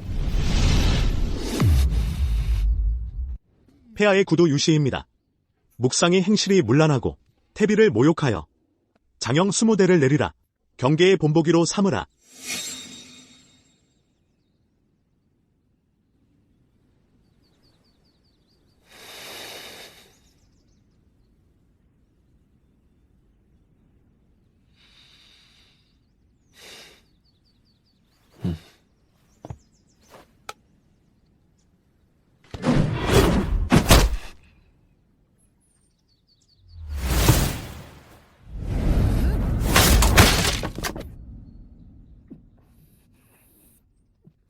폐하의 구도 유시입니다. 묵상이 행실이 문란하고 태비를 모욕하여 장형 20대를 내리라. 경계의 본보기로 삼으라.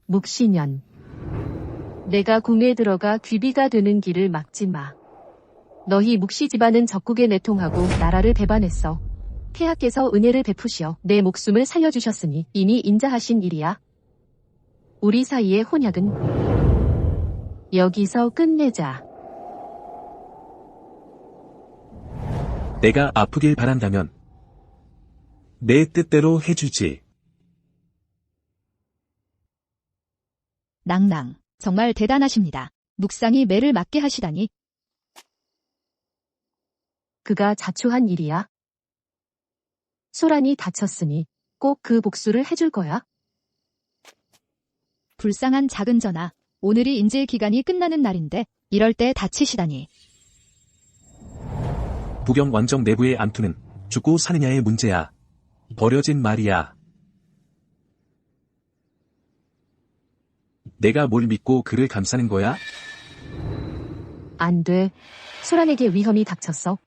묵신현. 내가 궁에 들어가 귀비가 되는 길을 막지 마. 너희 묵시 집안은 적국에 내통하고 나라를 배반했어. 폐하께서 은혜를 베푸시어 내 목숨을 살려주셨으니 이미 인자하신 일이야. 우리 사이의 혼약은 여기서 끝내자. 내가 아프길 바란다면 내 뜻대로 해주지. 낭낭, 정말 대단하십니다. 묵상이 매를 맞게 하시다니. 그가 자초한 일이야. 소란이 다쳤으니 꼭 그 복수를 해줄 거야. 불쌍한 작은 전하, 오늘이 인질 기간이 끝나는 날인데 이럴 때 다치시다니. 부경 왕정 내부의 암투는 죽고 사느냐의 문제야. 버려진 말이야. 내가 뭘 믿고 그를 감싸는 거야? 안 돼. 소란에게 위험이 닥쳤어.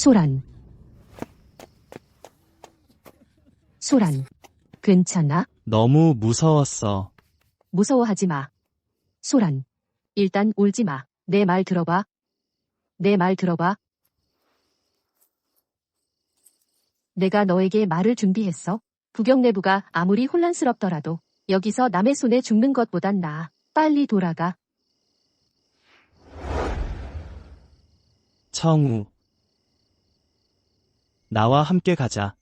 소란. 소란. 괜찮아? 너무 무서웠어. 무서워하지 마. 소란. 일단 울지 마. 내 말 들어봐. 내 말 들어봐. 내가 너에게 말을 준비했어. 부경 내부가 아무리 혼란스럽더라도 여기서 남의 손에 죽는 것보단 나아. 빨리 돌아가. 청우. 나와 함께 가자.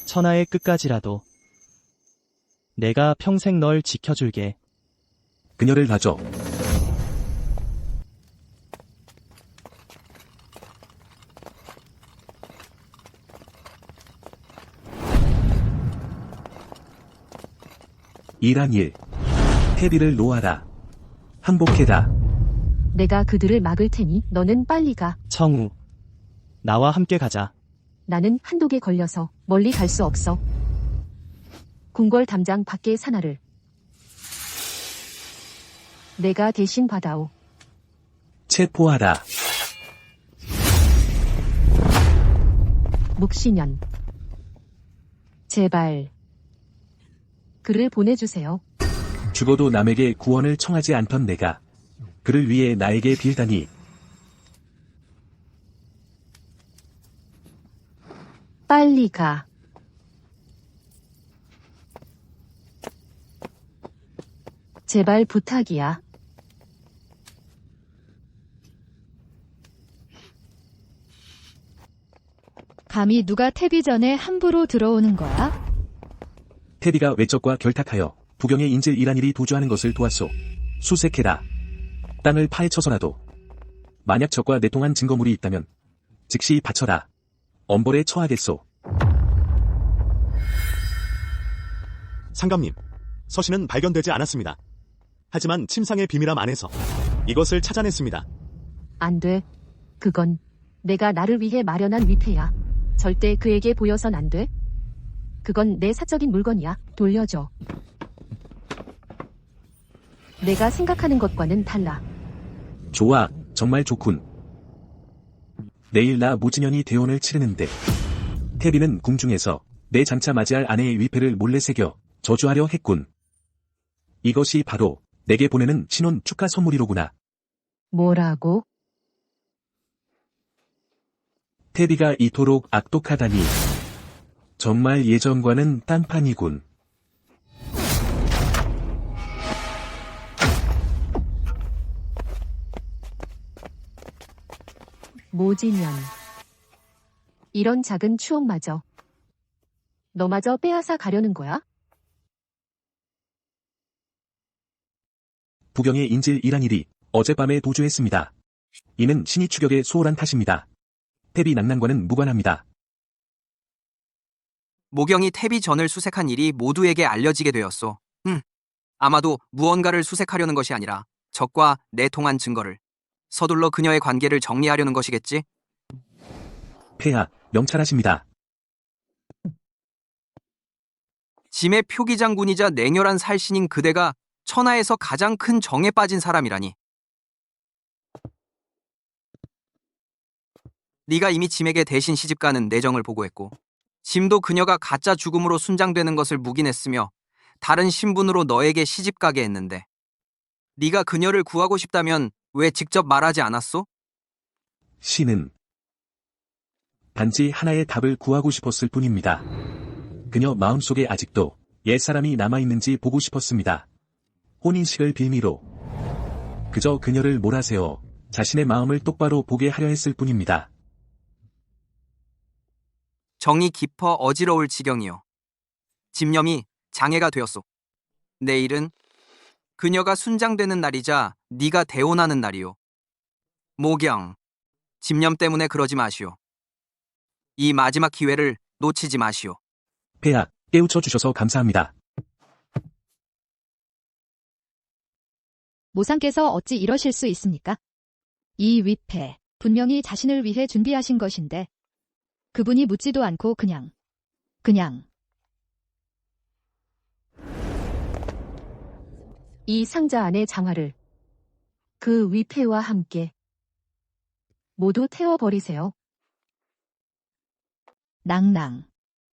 천하의 끝까지라도. 내가 평생 널 지켜줄게. 그녀를 놔줘. 일한 일. 태비를 놓아라. 항복해라. 내가 그들을 막을 테니 너는 빨리 가. 청우. 나와 함께 가자. 나는 한독에 걸려서 멀리 갈 수 없어. 궁궐 담장 밖의 사나를 내가 대신 받아오. 체포하라. 묵시년. 제발. 그를 보내주세요. 죽어도 남에게 구원을 청하지 않던 내가 그를 위해 나에게 빌다니. 빨리 가. 제발 부탁이야. 감히 누가 태비 전에 함부로 들어오는 거야? 태비가 외적과 결탁하여 부경의 인질 이란일이 도주하는 것을 도왔소. 수색해라. 땅을 파헤쳐서라도 만약 적과 내통한 증거물이 있다면 즉시 바쳐라. 엄벌에 처하겠소. 상감님, 서신은 발견되지 않았습니다. 하지만 침상의 비밀함 안에서 이것을 찾아냈습니다. 안 돼. 그건 내가 나를 위해 마련한 위패야. 절대 그에게 보여선 안 돼. 그건 내 사적인 물건이야. 돌려줘. 내가 생각하는 것과는 달라. 좋아, 정말 좋군. 내일 나 모진현이 대혼을 치르는데 태비는 궁중에서 내 장차 맞이할 아내의 위패를 몰래 새겨 저주하려 했군. 이것이 바로 내게 보내는 신혼 축하 선물이로구나. 뭐라고? 태비가 이토록 악독하다니. 정말 예전과는 딴판이군. 모진년. 이런 작은 추억마저 너마저 빼앗아 가려는 거야? 부경의 인질 이란일이 어젯밤에 도주했습니다. 이는 신이 추격에 수월한 탓입니다. 태비 낭난과는 무관합니다. 모경이 태비 전을 수색한 일이 모두에게 알려지게 되었소. 아마도 무언가를 수색하려는 것이 아니라 적과 내통한 증거를 서둘러 그녀의 관계를 정리하려는 것이겠지? 폐하, 명찰하십니다. 짐의 표기장군이자 냉혈한 살신인 그대가 천하에서 가장 큰 정에 빠진 사람이라니. 네가 이미 짐에게 대신 시집가는 내정을 보고했고 짐도 그녀가 가짜 죽음으로 순장되는 것을 묵인했으며 다른 신분으로 너에게 시집가게 했는데 네가 그녀를 구하고 싶다면 왜 직접 말하지 않았소? 신은 단지 하나의 답을 구하고 싶었을 뿐입니다. 그녀 마음속에 아직도 옛사람이 남아있는지 보고 싶었습니다. 혼인식을 빌미로 그저 그녀를 몰아세워 자신의 마음을 똑바로 보게 하려 했을 뿐입니다. 정이 깊어 어지러울 지경이요. 집념이 장애가 되었소. 내일은 그녀가 순장되는 날이자 네가 대혼하는 날이요. 모경, 집념 때문에 그러지 마시오. 이 마지막 기회를 놓치지 마시오. 폐하, 깨우쳐 주셔서 감사합니다. 모상께서 어찌 이러실 수 있습니까? 이 위패, 분명히 자신을 위해 준비하신 것인데 그분이 묻지도 않고 그냥 이 상자 안의 장화를 그 위패와 함께 모두 태워버리세요. 낭낭.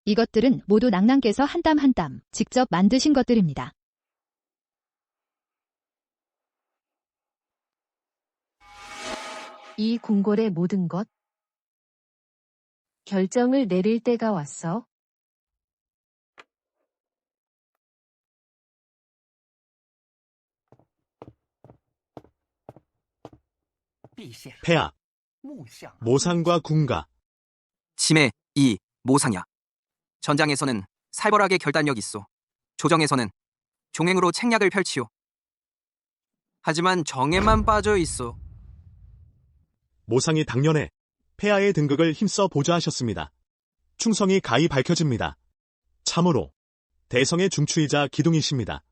이것들은 모두 낭낭께서 한 땀 한 땀 직접 만드신 것들입니다. 이 궁궐의 모든 것. 결정을 내릴 때가 왔어. 폐하, 모상과 군가. 심해 이 모상이야. 전장에서는 살벌하게 결단력 있어. 조정에서는 종행으로 책략을 펼치오. 하지만 정에만 빠져 있어. 모상이 당년에 폐하의 등극을 힘써 보좌하셨습니다. 충성이 가히 밝혀집니다. 참으로 대성의 중추이자 기둥이십니다.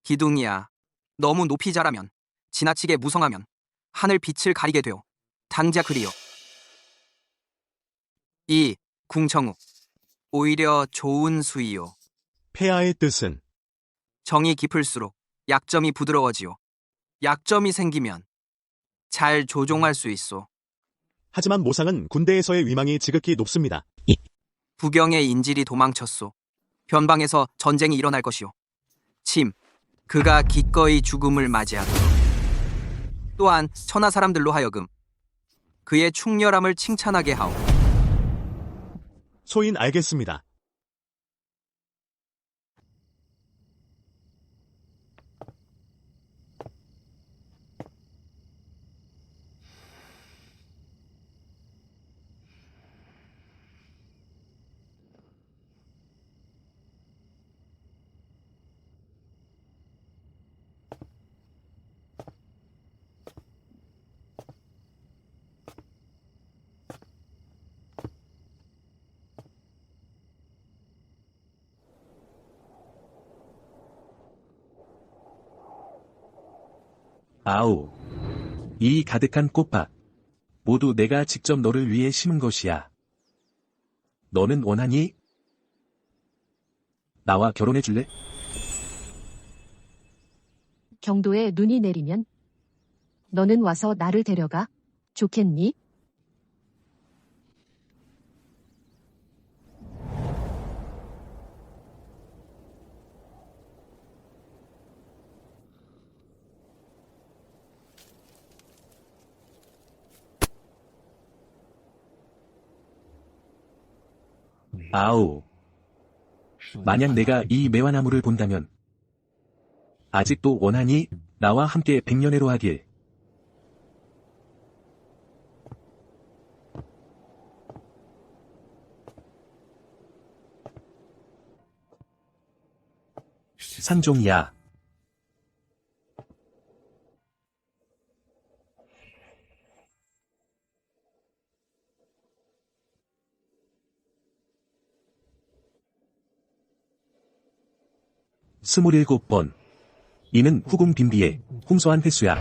기둥이야. 너무 높이 자라면, 지나치게 무성하면 하늘 빛을 가리게 되오. 당자 그리오. 이 궁정우 오히려 좋은 수이요. 폐하의 뜻은 정이 깊을수록 약점이 부드러워지오. 약점이 생기면 잘 조종할 수 있어. 하지만 모상은 군대에서의 위망이 지극히 높습니다. 부경의 인질이 도망쳤소. 변방에서 전쟁이 일어날 것이오. 침, 그가 기꺼이 죽음을 맞이하도록. 또한 천하 사람들로 하여금 그의 충렬함을 칭찬하게 하오. 소인 알겠습니다. 아우. 이 가득한 꽃밭. 모두 내가 직접 너를 위해 심은 것이야. 너는 원하니? 나와 결혼해 줄래? 경도에 눈이 내리면 너는 와서 나를 데려가. 좋겠니? 아우. 만약 내가 이 매화나무를 본다면 아직도 원하니? 나와 함께 백년해로 하길. 산종이야. 스물일곱 번. 이는 후궁 빈비의 홍소한 횟수야.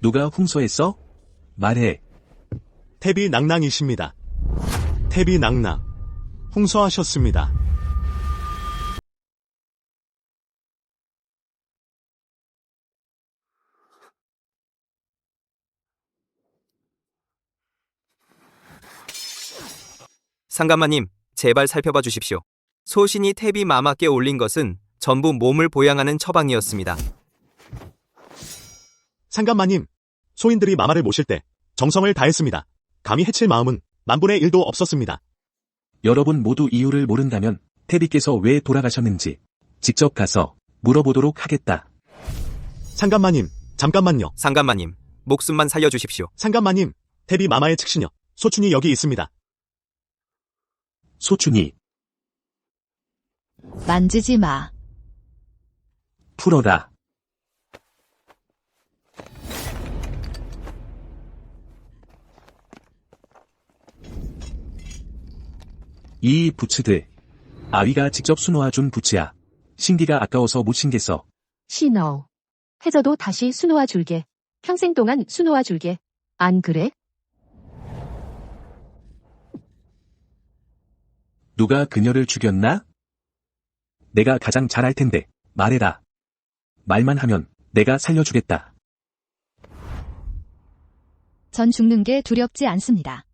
누가 홍소했어? 말해. 태비 낭낭이십니다. 태비 낭낭. 홍서하셨습니다. 상감마님, 제발 살펴봐 주십시오. 소신이 태비 마마께 올린 것은 전부 몸을 보양하는 처방이었습니다. 상감마님, 소인들이 마마를 모실 때 정성을 다했습니다. 감히 해칠 마음은 만분의 1도 없었습니다. 여러분 모두 이유를 모른다면 태비께서 왜 돌아가셨는지 직접 가서 물어보도록 하겠다. 상감마님, 잠깐만요. 상감마님, 목숨만 살려주십시오. 상감마님, 태비 마마의 측신녀 소춘이 여기 있습니다. 소춘이. 만지지 마. 풀어라. 이 부츠들. 아위가 직접 수놓아준 부츠야. 신기가 아까워서 못 신겠어. 신어. 해져도 다시 수놓아 줄게. 평생 동안 수놓아 줄게. 안 그래? 누가 그녀를 죽였나? 내가 가장 잘 알 텐데, 말해라. 말만 하면 내가 살려주겠다. 전 죽는 게 두렵지 않습니다.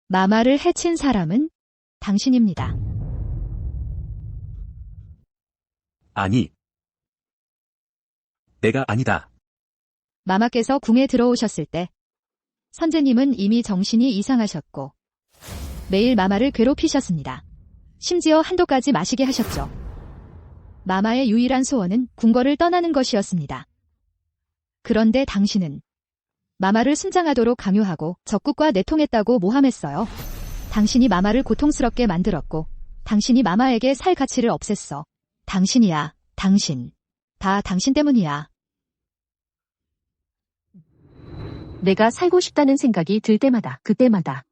마마를 해친 사람은 당신입니다. 아니. 내가 아니다. 마마께서 궁에 들어오셨을 때 선제님은 이미 정신이 이상하셨고 매일 마마를 괴롭히셨습니다. 심지어 한도까지 마시게 하셨죠. 마마의 유일한 소원은 궁궐을 떠나는 것이었습니다. 그런데 당신은 마마를 순장하도록 강요하고 적국과 내통했다고 모함했어요. 당신이 마마를 고통스럽게 만들었고 당신이 마마에게 살 가치를 없앴어. 당신이야, 당신. 다 당신 때문이야. 내가 살고 싶다는 생각이 들 때마다, 그때마다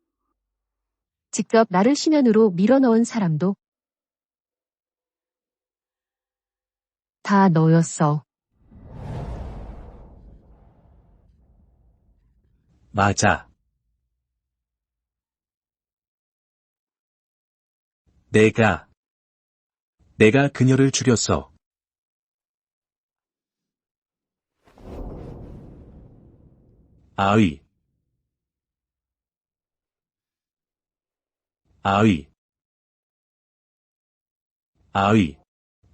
직접 나를 심연으로 밀어넣은 사람도 다 너였어. 맞아. 내가 그녀를 죽였어. 아의.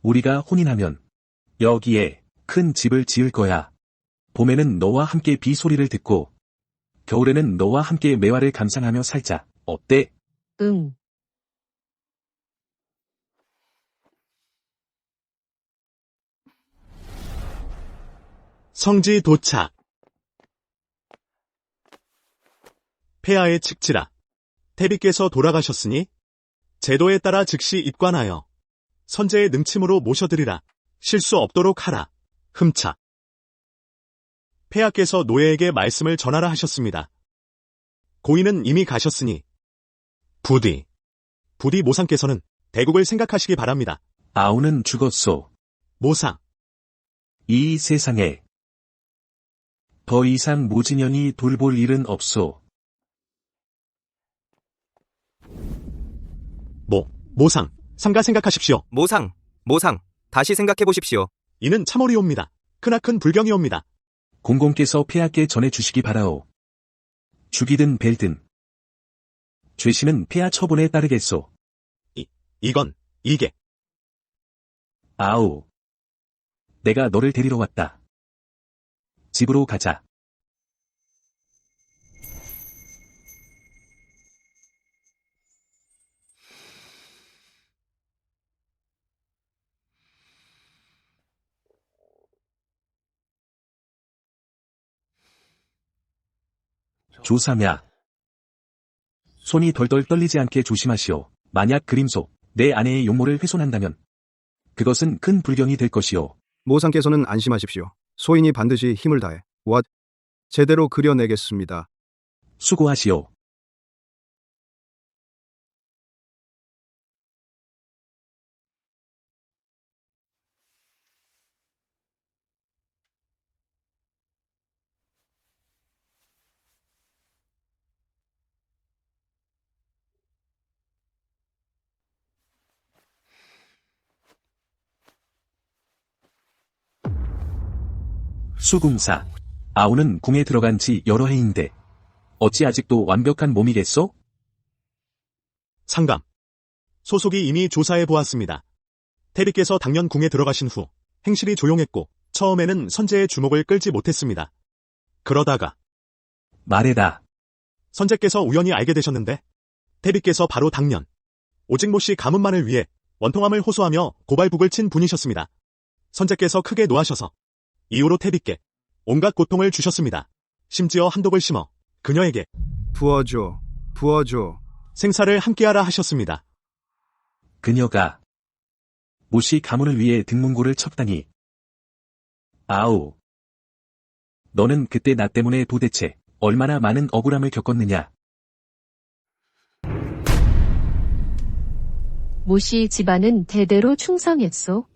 우리가 혼인하면 여기에 큰 집을 지을 거야. 봄에는 너와 함께 비 소리를 듣고 겨울에는 너와 함께 매화를 감상하며 살자. 어때? 응. 성지 도착. 폐하의 칙지라. 태비께서 돌아가셨으니 제도에 따라 즉시 입관하여 선제의 능침으로 모셔드리라. 실수 없도록 하라. 흠차. 폐하께서 노예에게 말씀을 전하라 하셨습니다. 고인은 이미 가셨으니 부디 모상께서는 대국을 생각하시기 바랍니다. 아우는 죽었소. 모상. 이 세상에 더 이상 모진연이 돌볼 일은 없소. 모상. 삼가 생각하십시오. 모상, 다시 생각해 보십시오. 이는 참어리옵니다. 크나큰 불경이옵니다. 공공께서 폐하께 전해주시기 바라오. 죽이든 벨든 죄심은 폐하 처분에 따르겠소. 이게. 아우. 내가 너를 데리러 왔다. 집으로 가자. 조사냐. 손이 덜덜 떨리지 않게 조심하시오. 만약 그림속, 내 아내의 용모를 훼손한다면 그것은 큰 불경이 될 것이오. 모상께서는 안심하십시오. 소인이 반드시 힘을 다해 제대로 그려내겠습니다. 수고하시오. 수궁사. 아우는 궁에 들어간 지 여러 해인데 어찌 아직도 완벽한 몸이겠소? 상감. 소속이 이미 조사해 보았습니다. 태비께서 당년 궁에 들어가신 후 행실이 조용했고 처음에는 선제의 주목을 끌지 못했습니다. 그러다가 말해라. 선제께서 우연히 알게 되셨는데 태비께서 바로 당년 오직 모씨 가문만을 위해 원통함을 호소하며 고발북을 친 분이셨습니다. 선제께서 크게 노하셔서 이후로 태비께 온갖 고통을 주셨습니다. 심지어 한독을 심어 그녀에게 부어줘. 생사를 함께하라 하셨습니다. 그녀가 모씨 가문을 위해 등문고를 쳤다니. 아우. 너는 그때 나 때문에 도대체 얼마나 많은 억울함을 겪었느냐. 모씨 집안은 대대로 충성했소.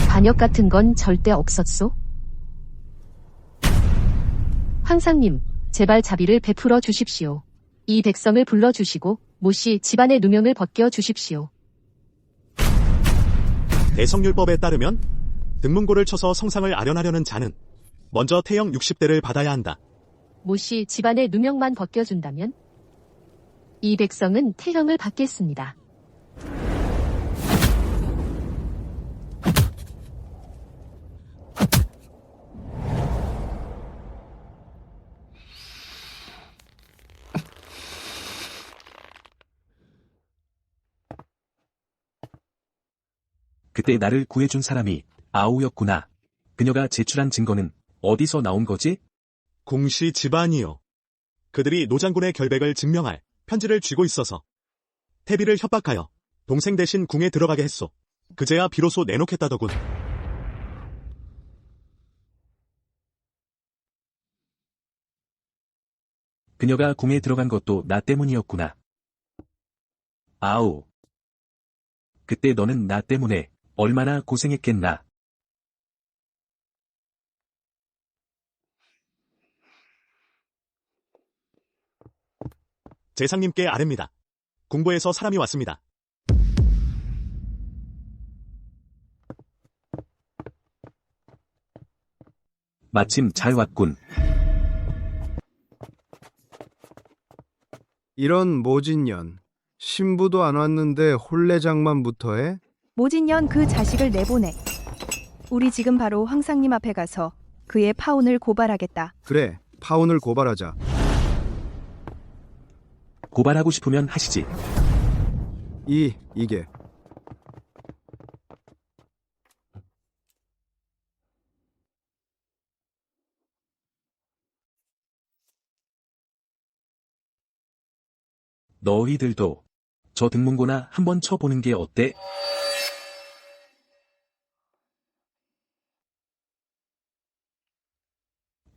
반역 같은 건 절대 없었소. 황상님, 제발 자비를 베풀어 주십시오. 이 백성을 불러주시고 모씨 집안의 누명을 벗겨 주십시오. 대성율법에 따르면 등문고를 쳐서 성상을 아련하려는 자는 먼저 태형 60대를 받아야 한다. 모씨 집안의 누명만 벗겨준다면 이 백성은 태형을 받겠습니다. 그때 나를 구해준 사람이 아우였구나. 그녀가 제출한 증거는 어디서 나온 거지? 궁씨 집안이요. 그들이 노장군의 결백을 증명할 편지를 쥐고 있어서 태비를 협박하여 동생 대신 궁에 들어가게 했소. 그제야 비로소 내놓겠다더군. 그녀가 궁에 들어간 것도 나 때문이었구나. 아우. 그때 너는 나 때문에 얼마나 고생했겠나. 재상님께 아뢰입니다. 궁보에서 사람이 왔습니다. 마침 잘 왔군. 이런 모진년. 신부도 안 왔는데 혼례장만부터 해? 모진년 그 자식을 내보내. 우리 지금 바로 황상님 앞에 가서 그의 파혼을 고발하겠다. 그래, 파혼을 고발하자. 고발하고 싶으면 하시지. 이게. 너희들도 저 등문고나 한번 쳐보는 게 어때?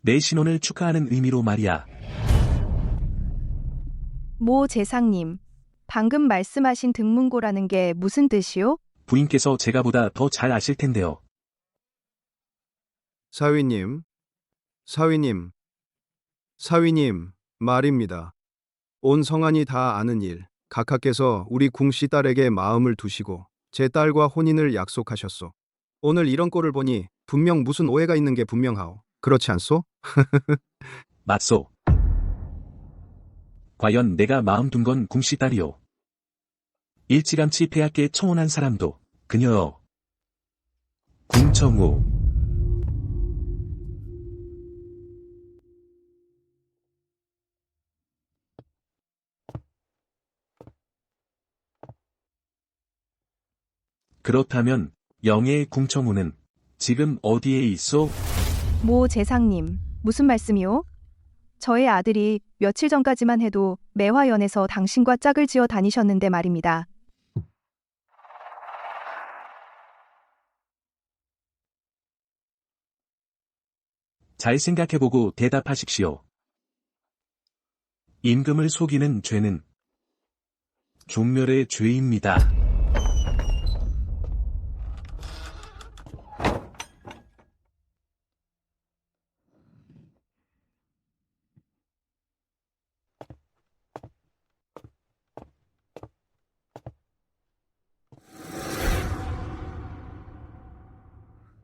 내 신혼을 축하하는 의미로 말이야. 모 재상님, 방금 말씀하신 등문고라는 게 무슨 뜻이요? 부인께서 제가보다 더 잘 아실 텐데요. 사위님, 말입니다. 온 성안이 다 아는 일, 각하께서 우리 궁씨 딸에게 마음을 두시고 제 딸과 혼인을 약속하셨소. 오늘 이런 꼴을 보니 분명 무슨 오해가 있는 게 분명하오. 그렇지 않소? 맞소. 과연 내가 마음 둔 건 궁씨 딸이요. 일찌감치 폐하께 청혼한 사람도 그녀요. 궁청우. 그렇다면 영예의 궁청우는 지금 어디에 있어? 모 재상님, 무슨 말씀이요? 저의 아들이 며칠 전까지만 해도 매화연에서 당신과 짝을 지어 다니셨는데 말입니다. 잘 생각해보고 대답하십시오. 임금을 속이는 죄는 종멸의 죄입니다.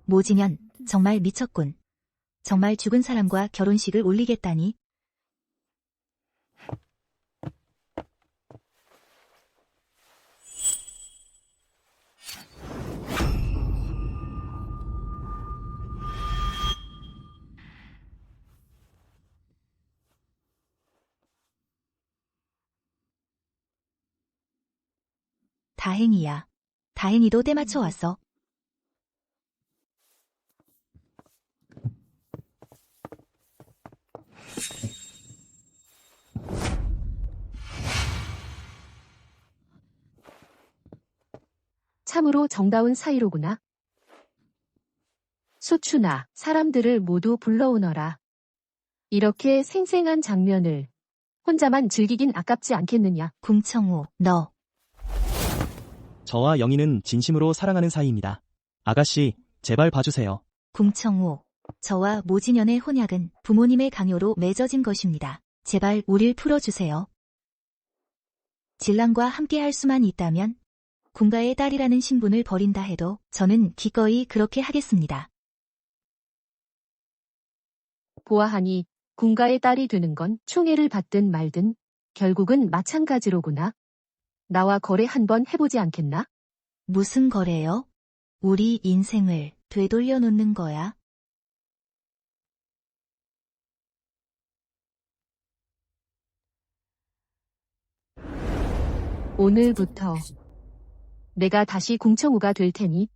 모진현, 정말 미쳤군. 정말 죽은 사람과 결혼식을 올리겠다니. 다행이야. 다행히도 때맞춰 왔어. 참으로 정다운 사이로구나. 소춘아, 사람들을 모두 불러오너라. 이렇게 생생한 장면을 혼자만 즐기긴 아깝지 않겠느냐. 궁청우, 너. 저와 영희는 진심으로 사랑하는 사이입니다. 아가씨, 제발 봐주세요. 궁청우, 저와 모진현의 혼약은 부모님의 강요로 맺어진 것입니다. 제발 우릴 풀어주세요. 진랑과 함께 할 수만 있다면 군가의 딸이라는 신분을 버린다 해도 저는 기꺼이 그렇게 하겠습니다. 보아하니 군가의 딸이 되는 건 총애를 받든 말든 결국은 마찬가지로구나. 나와 거래 한번 해보지 않겠나? 무슨 거래요? 우리 인생을 되돌려 놓는 거야. 오늘부터 내가 다시 궁청우가 될 테니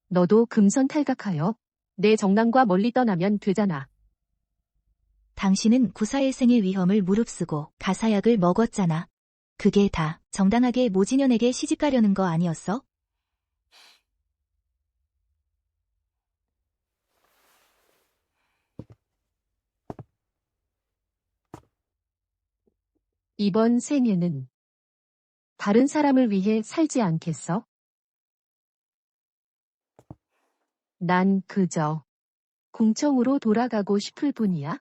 너도 금선탈각하여 내 정남과 멀리 떠나면 되잖아. 당신은 구사일생의 위험을 무릅쓰고 가사약을 먹었잖아. 그게 다 정당하게 모진현에게 시집가려는 거 아니었어? 이번 생에는 다른 사람을 위해 살지 않겠어? 난 그저 궁청으로 돌아가고 싶을 뿐이야.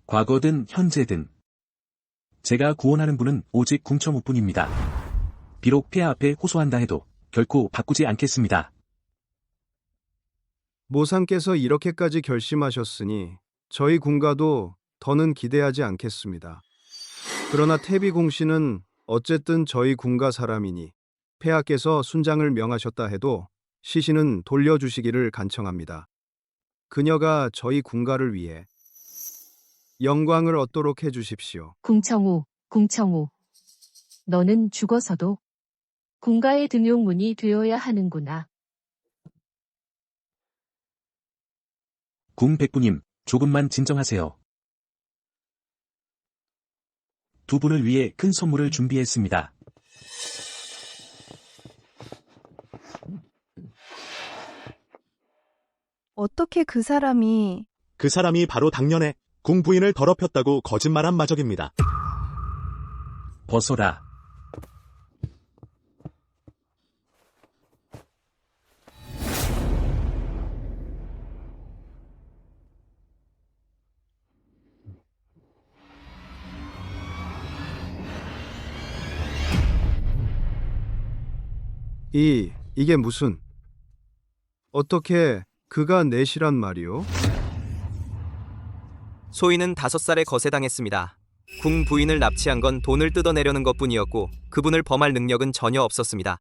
과거든 현재든 제가 구원하는 분은 오직 궁청우뿐입니다. 비록 폐하 앞에 호소한다 해도 결코 바꾸지 않겠습니다. 모상께서 이렇게까지 결심하셨으니 저희 군가도 더는 기대하지 않겠습니다. 그러나 태비공 씨는 어쨌든 저희 군가 사람이니 폐하께서 순장을 명하셨다 해도 시신은 돌려주시기를 간청합니다. 그녀가 저희 군가를 위해 영광을 얻도록 해주십시오. 궁청우. 너는 죽어서도 군가의 등용문이 되어야 하는구나. 궁 백부님, 조금만 진정하세요. 두 분을 위해 큰 선물을 준비했습니다. 어떻게 그 사람이 그 사람이 바로 당년에 궁 부인을 더럽혔다고 거짓말한 마적입니다. 벗어라. 이게 무슨 어떻게 그가 내시란 말이오? 소인은 5살에 거세당했습니다. 궁 부인을 납치한 건 돈을 뜯어내려는 것뿐이었고 그분을 범할 능력은 전혀 없었습니다.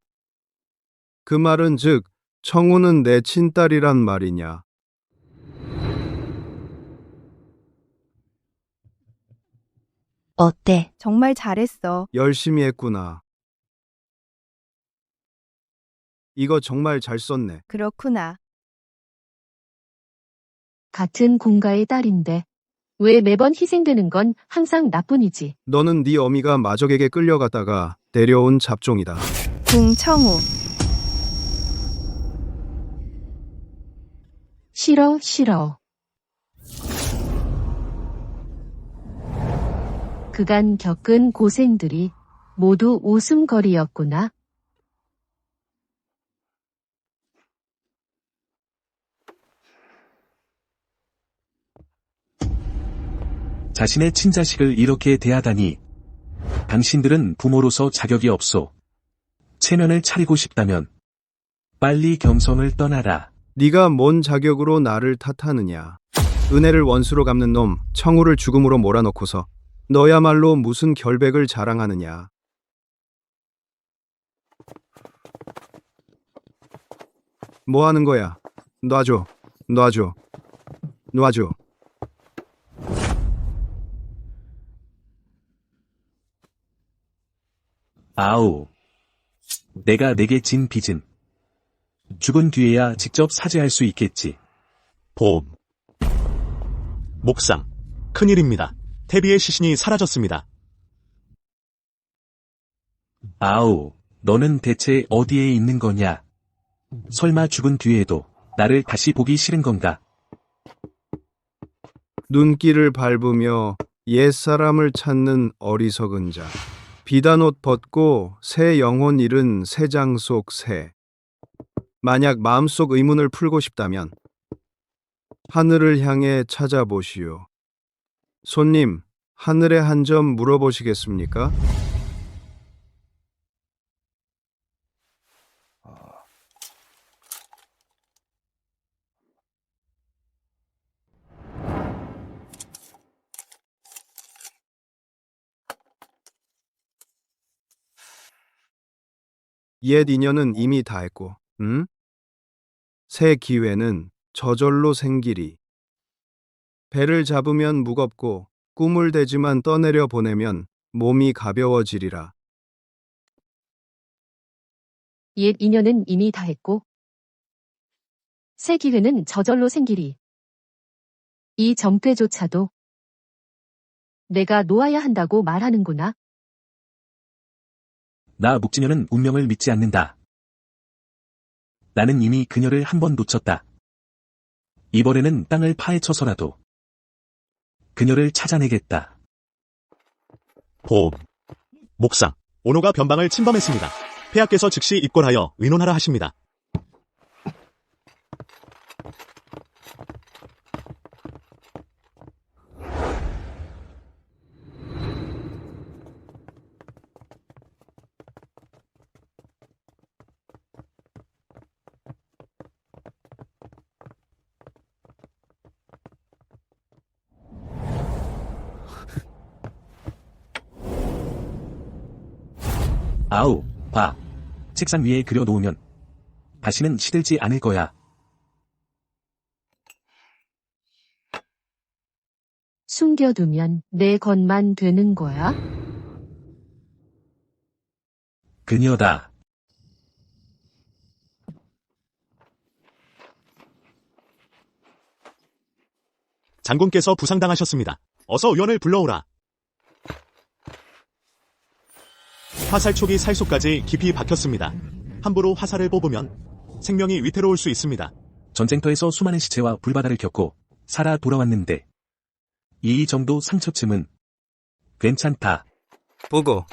그 말은 즉 청우는 내 친딸이란 말이냐? 어때? 정말 잘했어. 열심히 했구나. 이거 정말 잘 썼네. 그렇구나. 같은 군가의 딸인데 왜 매번 희생되는 건 항상 나뿐이지. 너는 네 어미가 마적에게 끌려갔다가 데려온 잡종이다. 궁청우. 싫어. 그간 겪은 고생들이 모두 웃음거리였구나. 자신의 친자식을 이렇게 대하다니. 당신들은 부모로서 자격이 없소. 체면을 차리고 싶다면 빨리 경성을 떠나라. 네가 뭔 자격으로 나를 탓하느냐? 은혜를 원수로 갚는 놈 청우를 죽음으로 몰아넣고서 너야말로 무슨 결백을 자랑하느냐? 뭐 하는 거야? 놔줘. 아우. 내가 내게 진 빚은 죽은 뒤에야 직접 사죄할 수 있겠지. 보험. 목상. 큰일입니다. 태비의 시신이 사라졌습니다. 아우, 너는 대체 어디에 있는 거냐? 설마 죽은 뒤에도 나를 다시 보기 싫은 건가? 눈길을 밟으며 옛사람을 찾는 어리석은 자. 비단 옷 벗고 새 영혼 잃은 새장 속 새. 만약 마음속 의문을 풀고 싶다면 하늘을 향해 찾아보시오. 손님, 하늘에 한 점 물어보시겠습니까? 옛 인연은 이미 다했고, 새 기회는 저절로 생기리. 배를 잡으면 무겁고 꿈을 대지만 떠내려 보내면 몸이 가벼워지리라. 옛 인연은 이미 다했고 새 기회는 저절로 생기리. 이 정퇴조차도 내가 놓아야 한다고 말하는구나. 나 묵진여는 운명을 믿지 않는다. 나는 이미 그녀를 한 번 놓쳤다. 이번에는 땅을 파헤쳐서라도 그녀를 찾아내겠다. 호흡. 목상. 오노가 변방을 침범했습니다. 폐하께서 즉시 입궐하여 의논하라 하십니다. 아우, 봐. 책상 위에 그려놓으면 다시는 시들지 않을 거야. 숨겨두면 내 것만 되는 거야? 그녀다. 장군께서 부상당하셨습니다. 어서 의원을 불러오라. 화살촉이 살속까지 깊이 박혔습니다. 함부로 화살을 뽑으면 생명이 위태로울 수 있습니다. 전쟁터에서 수많은 시체와 불바다를 겪고 살아 돌아왔는데 이 정도 상처쯤은 괜찮다. 보고.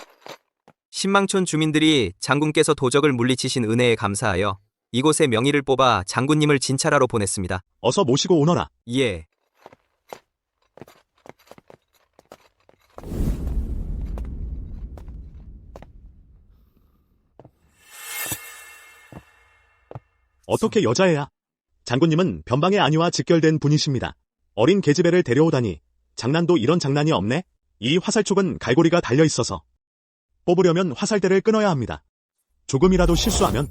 신망촌 주민들이 장군께서 도적을 물리치신 은혜에 감사하여 이곳에 명의를 뽑아 장군님을 진찰하러 보냈습니다. 어서 모시고 오너라. 예. 어떻게 여자애야? 장군님은 변방의 아니와 직결된 분이십니다. 어린 계집애를 데려오다니 장난도 이런 장난이 없네? 이 화살촉은 갈고리가 달려있어서 뽑으려면 화살대를 끊어야 합니다. 조금이라도 실수하면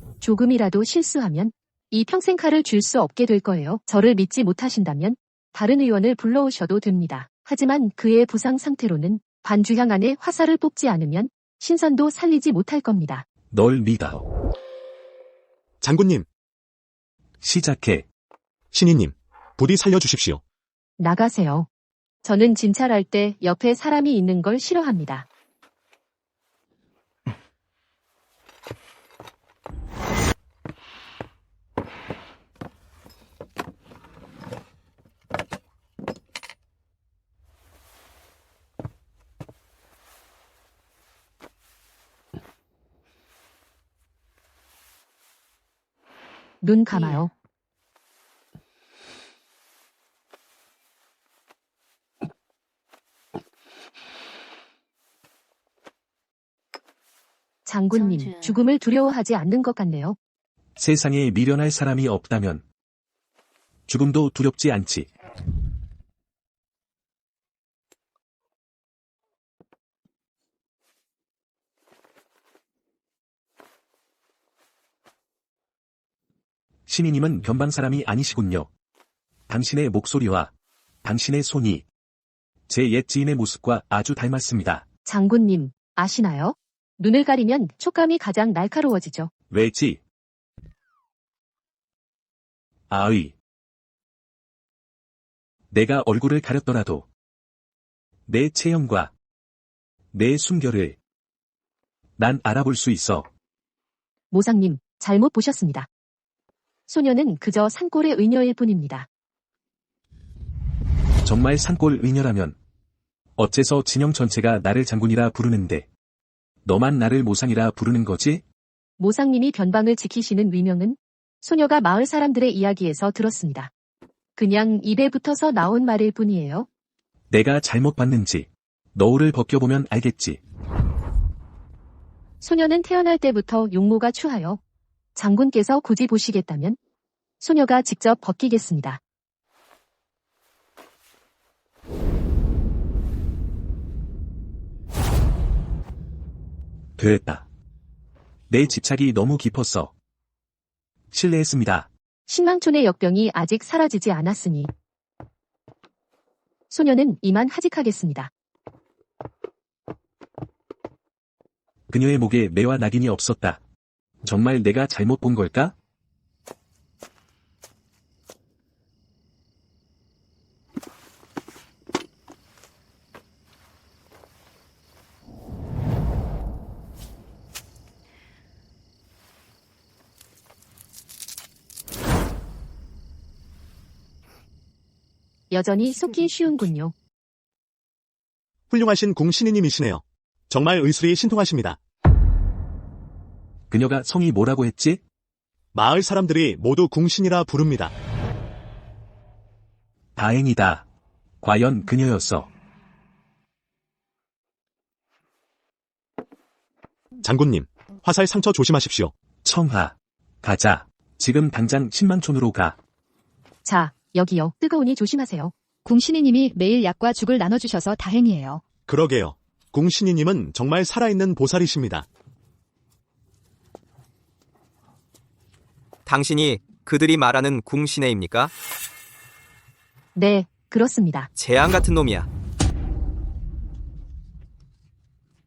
이 평생 칼을 줄 수 없게 될 거예요. 저를 믿지 못하신다면 다른 의원을 불러오셔도 됩니다. 하지만 그의 부상 상태로는 반주향 안에 화살을 뽑지 않으면 신선도 살리지 못할 겁니다. 널 믿어. 장군님, 시작해. 신이님, 부디 살려주십시오. 나가세요. 저는 진찰할 때 옆에 사람이 있는 걸 싫어합니다. 눈 감아요. 장군님, 죽음을 두려워하지 않는 것 같네요. 세상에 미련할 사람이 없다면 죽음도 두렵지 않지. 신이님은 변방 사람이 아니시군요. 당신의 목소리와 당신의 손이 제 옛 지인의 모습과 아주 닮았습니다. 장군님, 아시나요? 눈을 가리면 촉감이 가장 날카로워지죠. 왜지? 아의. 내가 얼굴을 가렸더라도 내 체형과 내 숨결을 난 알아볼 수 있어. 모상님, 잘못 보셨습니다. 소녀는 그저 산골의 의녀일 뿐입니다. 정말 산골 의녀라면 어째서 진영 전체가 나를 장군이라 부르는데 너만 나를 모상이라 부르는 거지? 모상님이 변방을 지키시는 위명은 소녀가 마을 사람들의 이야기에서 들었습니다. 그냥 입에 붙어서 나온 말일 뿐이에요. 내가 잘못 봤는지 너울을 벗겨보면 알겠지. 소녀는 태어날 때부터 용모가 추하여 장군께서 굳이 보시겠다면 소녀가 직접 벗기겠습니다. 됐다. 내 집착이 너무 깊었어. 실례했습니다. 신망촌의 역병이 아직 사라지지 않았으니 소녀는 이만 하직하겠습니다. 그녀의 목에 매와 낙인이 없었다. 정말 내가 잘못 본 걸까? 여전히 속기 쉬운군요. 훌륭하신 궁신이님이시네요. 정말 의술이 신통하십니다. 그녀가 성이 뭐라고 했지? 마을 사람들이 모두 궁신이라 부릅니다. 다행이다. 과연 그녀였어. 장군님, 화살 상처 조심하십시오. 청하. 가자. 지금 당장 10만촌으로 가. 자, 여기요. 뜨거우니 조심하세요. 궁신이님이 매일 약과 죽을 나눠주셔서 다행이에요. 그러게요. 궁신이님은 정말 살아있는 보살이십니다. 당신이 그들이 말하는 궁신애입니까? 네, 그렇습니다. 재앙 같은 놈이야.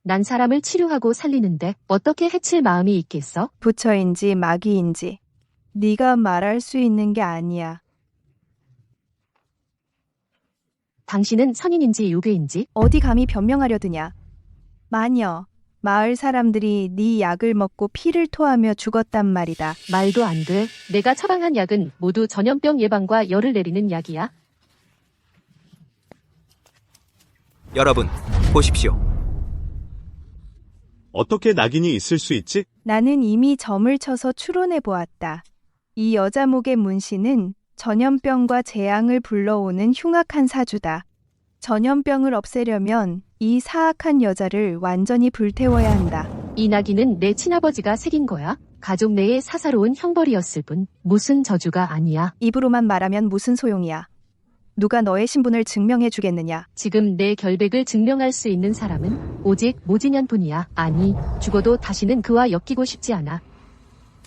난 사람을 치료하고 살리는데 어떻게 해칠 마음이 있겠어? 부처인지 마귀인지 네가 말할 수 있는 게 아니야. 당신은 선인인지 요괴인지? 어디 감히 변명하려 드냐. 마녀, 마을 사람들이 네 약을 먹고 피를 토하며 죽었단 말이다. 말도 안 돼. 내가 처방한 약은 모두 전염병 예방과 열을 내리는 약이야. 여러분, 보십시오. 어떻게 낙인이 있을 수 있지? 나는 이미 점을 쳐서 추론해 보았다. 이 여자 목의 문신은 전염병과 재앙을 불러오는 흉악한 사주다. 전염병을 없애려면 이 사악한 여자를 완전히 불태워야 한다. 이 낙인은 내 친아버지가 새긴 거야. 가족 내의 사사로운 형벌이었을 뿐 무슨 저주가 아니야. 입으로만 말하면 무슨 소용이야. 누가 너의 신분을 증명해 주겠느냐. 지금 내 결백을 증명할 수 있는 사람은 오직 모진현뿐이야. 아니, 죽어도 다시는 그와 엮이고 싶지 않아.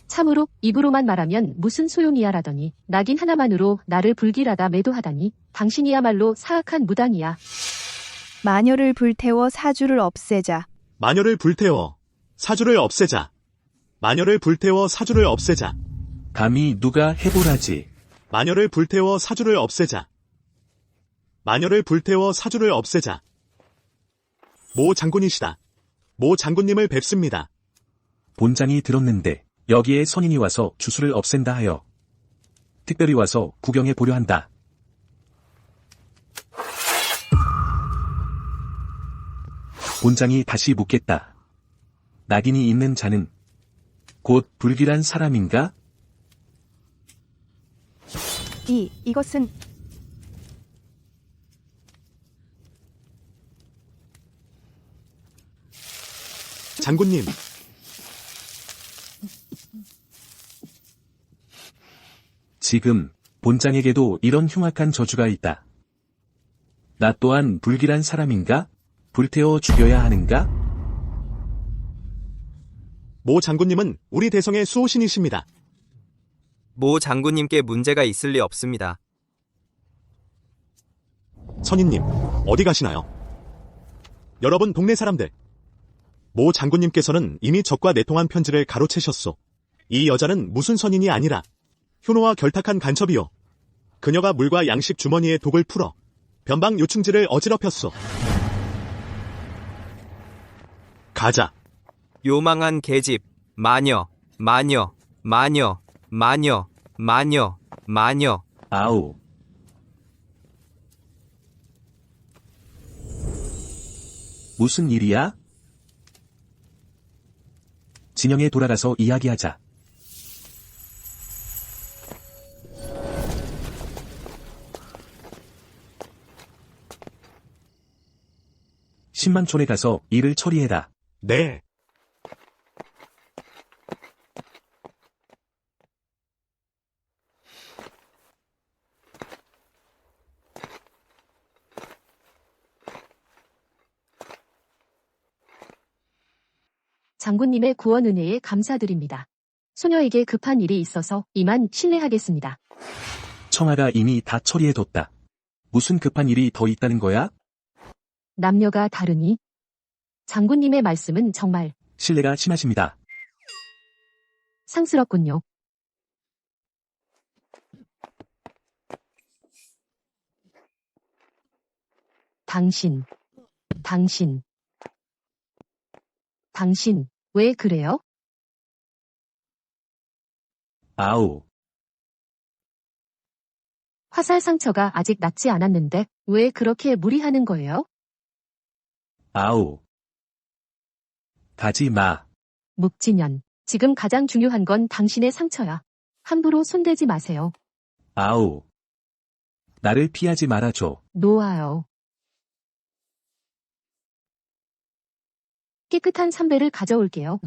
참으로 입으로만 말하면 무슨 소용이야라더니 낙인 하나만으로 나를 불길하다 매도하다니 당신이야말로 사악한 무당이야. 마녀를 불태워 사주를 없애자. 마녀를 불태워 사주를 없애자. 마녀를 불태워 사주를 없애자. 감히 누가 해보라지. 마녀를 불태워 사주를 없애자. 마녀를 불태워 사주를 없애자. 모 장군이시다. 모 장군님을 뵙습니다. 본장이 들었는데 여기에 선인이 와서 주술을 없앤다 하여 특별히 와서 구경해 보려 한다. 본장이 다시 묻겠다. 낙인이 있는 자는 곧 불길한 사람인가? 이것은 장군님, 지금 본장에게도 이런 흉악한 저주가 있다. 나 또한 불길한 사람인가? 불태워 죽여야 하는가? 모 장군님은 우리 대성의 수호신이십니다. 모 장군님께 문제가 있을 리 없습니다. 선인님, 어디 가시나요? 여러분 동네 사람들. 모 장군님께서는 이미 적과 내통한 편지를 가로채셨소. 이 여자는 무슨 선인이 아니라 효노와 결탁한 간첩이요. 그녀가 물과 양식 주머니에 독을 풀어 변방 요충지를 어지럽혔소. 가자. 요망한 계집, 마녀, 마녀, 마녀, 마녀, 마녀, 마녀. 아우. 무슨 일이야? 진영에 돌아가서 이야기하자. 신만촌에 가서 일을 처리해라. 네. 장군님의 구원 은혜에 감사드립니다. 소녀에게 급한 일이 있어서 이만 실례하겠습니다. 청아가 이미 다 처리해뒀다. 무슨 급한 일이 더 있다는 거야? 남녀가 다르니 장군님의 말씀은 정말 실례가 심하십니다. 상스럽군요. 당신, 왜 그래요? 아우, 화살 상처가 아직 낫지 않았는데 왜 그렇게 무리하는 거예요? 아우. 가지 마. 묵진년, 지금 가장 중요한 건 당신의 상처야. 함부로 손대지 마세요. 아우. 나를 피하지 말아줘. 놓아요. 깨끗한 삼배를 가져올게요.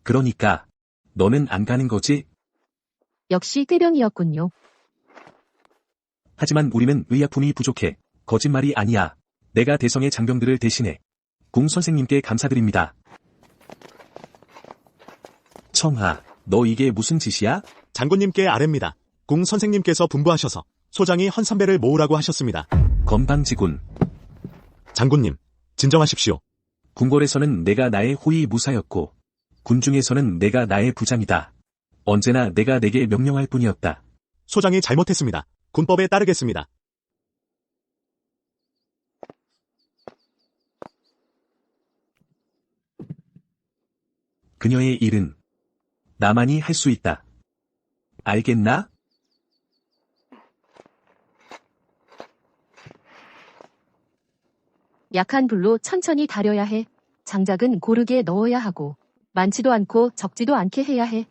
그러니까 너는 안 가는 거지? 역시 꾀병이었군요. 하지만 우리는 의약품이 부족해. 거짓말이 아니야. 내가 대성의 장병들을 대신해 궁 선생님께 감사드립니다. 청아, 너 이게 무슨 짓이야? 장군님께 아뢰입니다. 궁 선생님께서 분부하셔서 소장이 헌삼배를 모으라고 하셨습니다. 건방지군. 장군님, 진정하십시오. 궁궐에서는 내가 나의 호위 무사였고 군중에서는 내가 나의 부장이다. 언제나 내가 내게 명령할 뿐이었다. 소장이 잘못했습니다. 군법에 따르겠습니다. 그녀의 일은 나만이 할 수 있다. 알겠나? 약한 불로 천천히 다려야 해. 장작은 고르게 넣어야 하고 많지도 않고 적지도 않게 해야 해.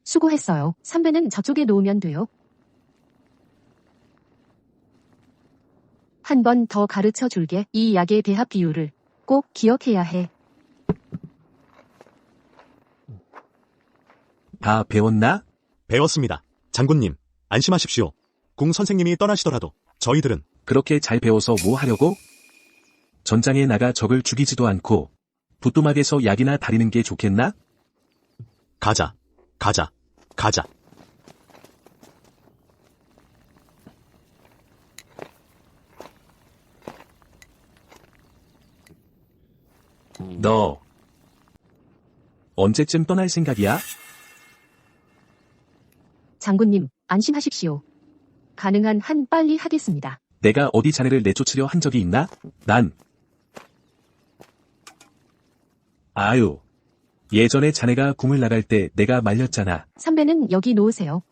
수고했어요. 삼배는 저쪽에 놓으면 돼요. 한 번 더 가르쳐 줄게. 이 약의 배합 비율을 꼭 기억해야 해. 다 배웠나? 배웠습니다. 장군님, 안심하십시오. 궁 선생님이 떠나시더라도 저희들은 그렇게 잘 배워서 뭐 하려고? 전장에 나가 적을 죽이지도 않고 부뚜막에서 약이나 다리는 게 좋겠나? 가자. 너 언제쯤 떠날 생각이야? 장군님, 안심하십시오. 가능한 한 빨리 하겠습니다. 내가 어디 자네를 내쫓으려 한 적이 있나? 난 아유, 예전에 자네가 궁을 나갈 때 내가 말렸잖아. 삼배는 여기 놓으세요.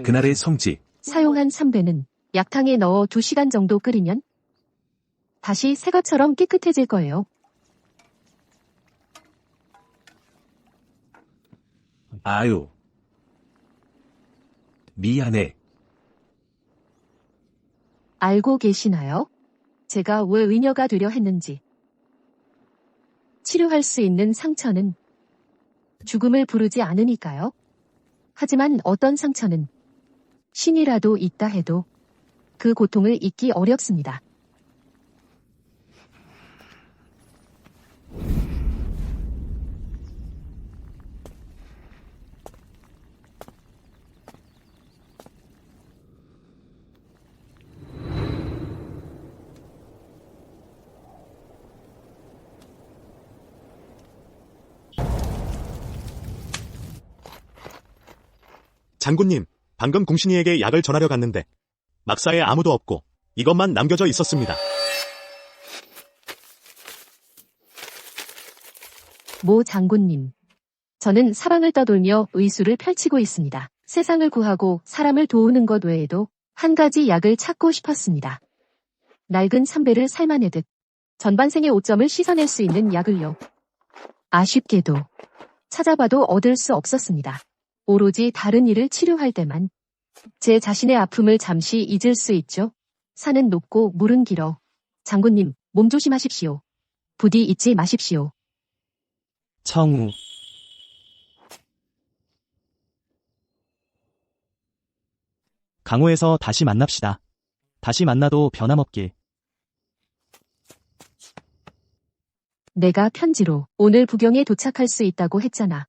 그날의 성지. 사용한 삼배는 약탕에 넣어 2시간 정도 끓이면 다시 새 것처럼 깨끗해질 거예요. 아유, 미안해. 알고 계시나요? 제가 왜 의녀가 되려 했는지. 치료할 수 있는 상처는 죽음을 부르지 않으니까요. 하지만 어떤 상처는 신이라도 있다 해도 그 고통을 잊기 어렵습니다. 장군님, 방금 궁신이에게 약을 전하려 갔는데 막사에 아무도 없고 이것만 남겨져 있었습니다. 모 장군님. 저는 사방을 떠돌며 의술을 펼치고 있습니다. 세상을 구하고 사람을 도우는 것 외에도 한 가지 약을 찾고 싶었습니다. 낡은 삼배를 삶아내듯 전반생의 오점을 씻어낼 수 있는 약을요. 아쉽게도 찾아봐도 얻을 수 없었습니다. 오로지 다른 일을 치료할 때만 제 자신의 아픔을 잠시 잊을 수 있죠. 산은 높고 물은 길어. 장군님, 몸 조심하십시오. 부디 잊지 마십시오. 청우. 강호에서 다시 만납시다. 다시 만나도 변함없길. 내가 편지로 오늘 부경에 도착할 수 있다고 했잖아.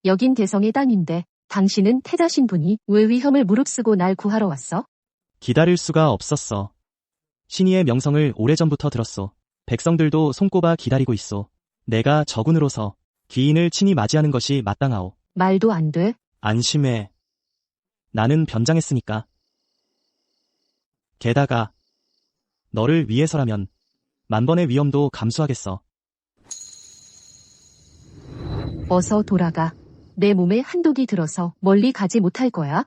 여긴 대성의 땅인데 당신은 태자 신분이 왜 위험을 무릅쓰고 날 구하러 왔어? 기다릴 수가 없었어. 신의의 명성을 오래전부터 들었소. 백성들도 손꼽아 기다리고 있소. 내가 적군으로서 귀인을 친히 맞이하는 것이 마땅하오. 말도 안 돼. 안심해. 나는 변장했으니까. 게다가 너를 위해서라면 만번의 위험도 감수하겠어. 어서 돌아가. 내 몸에 한독이 들어서 멀리 가지 못할 거야.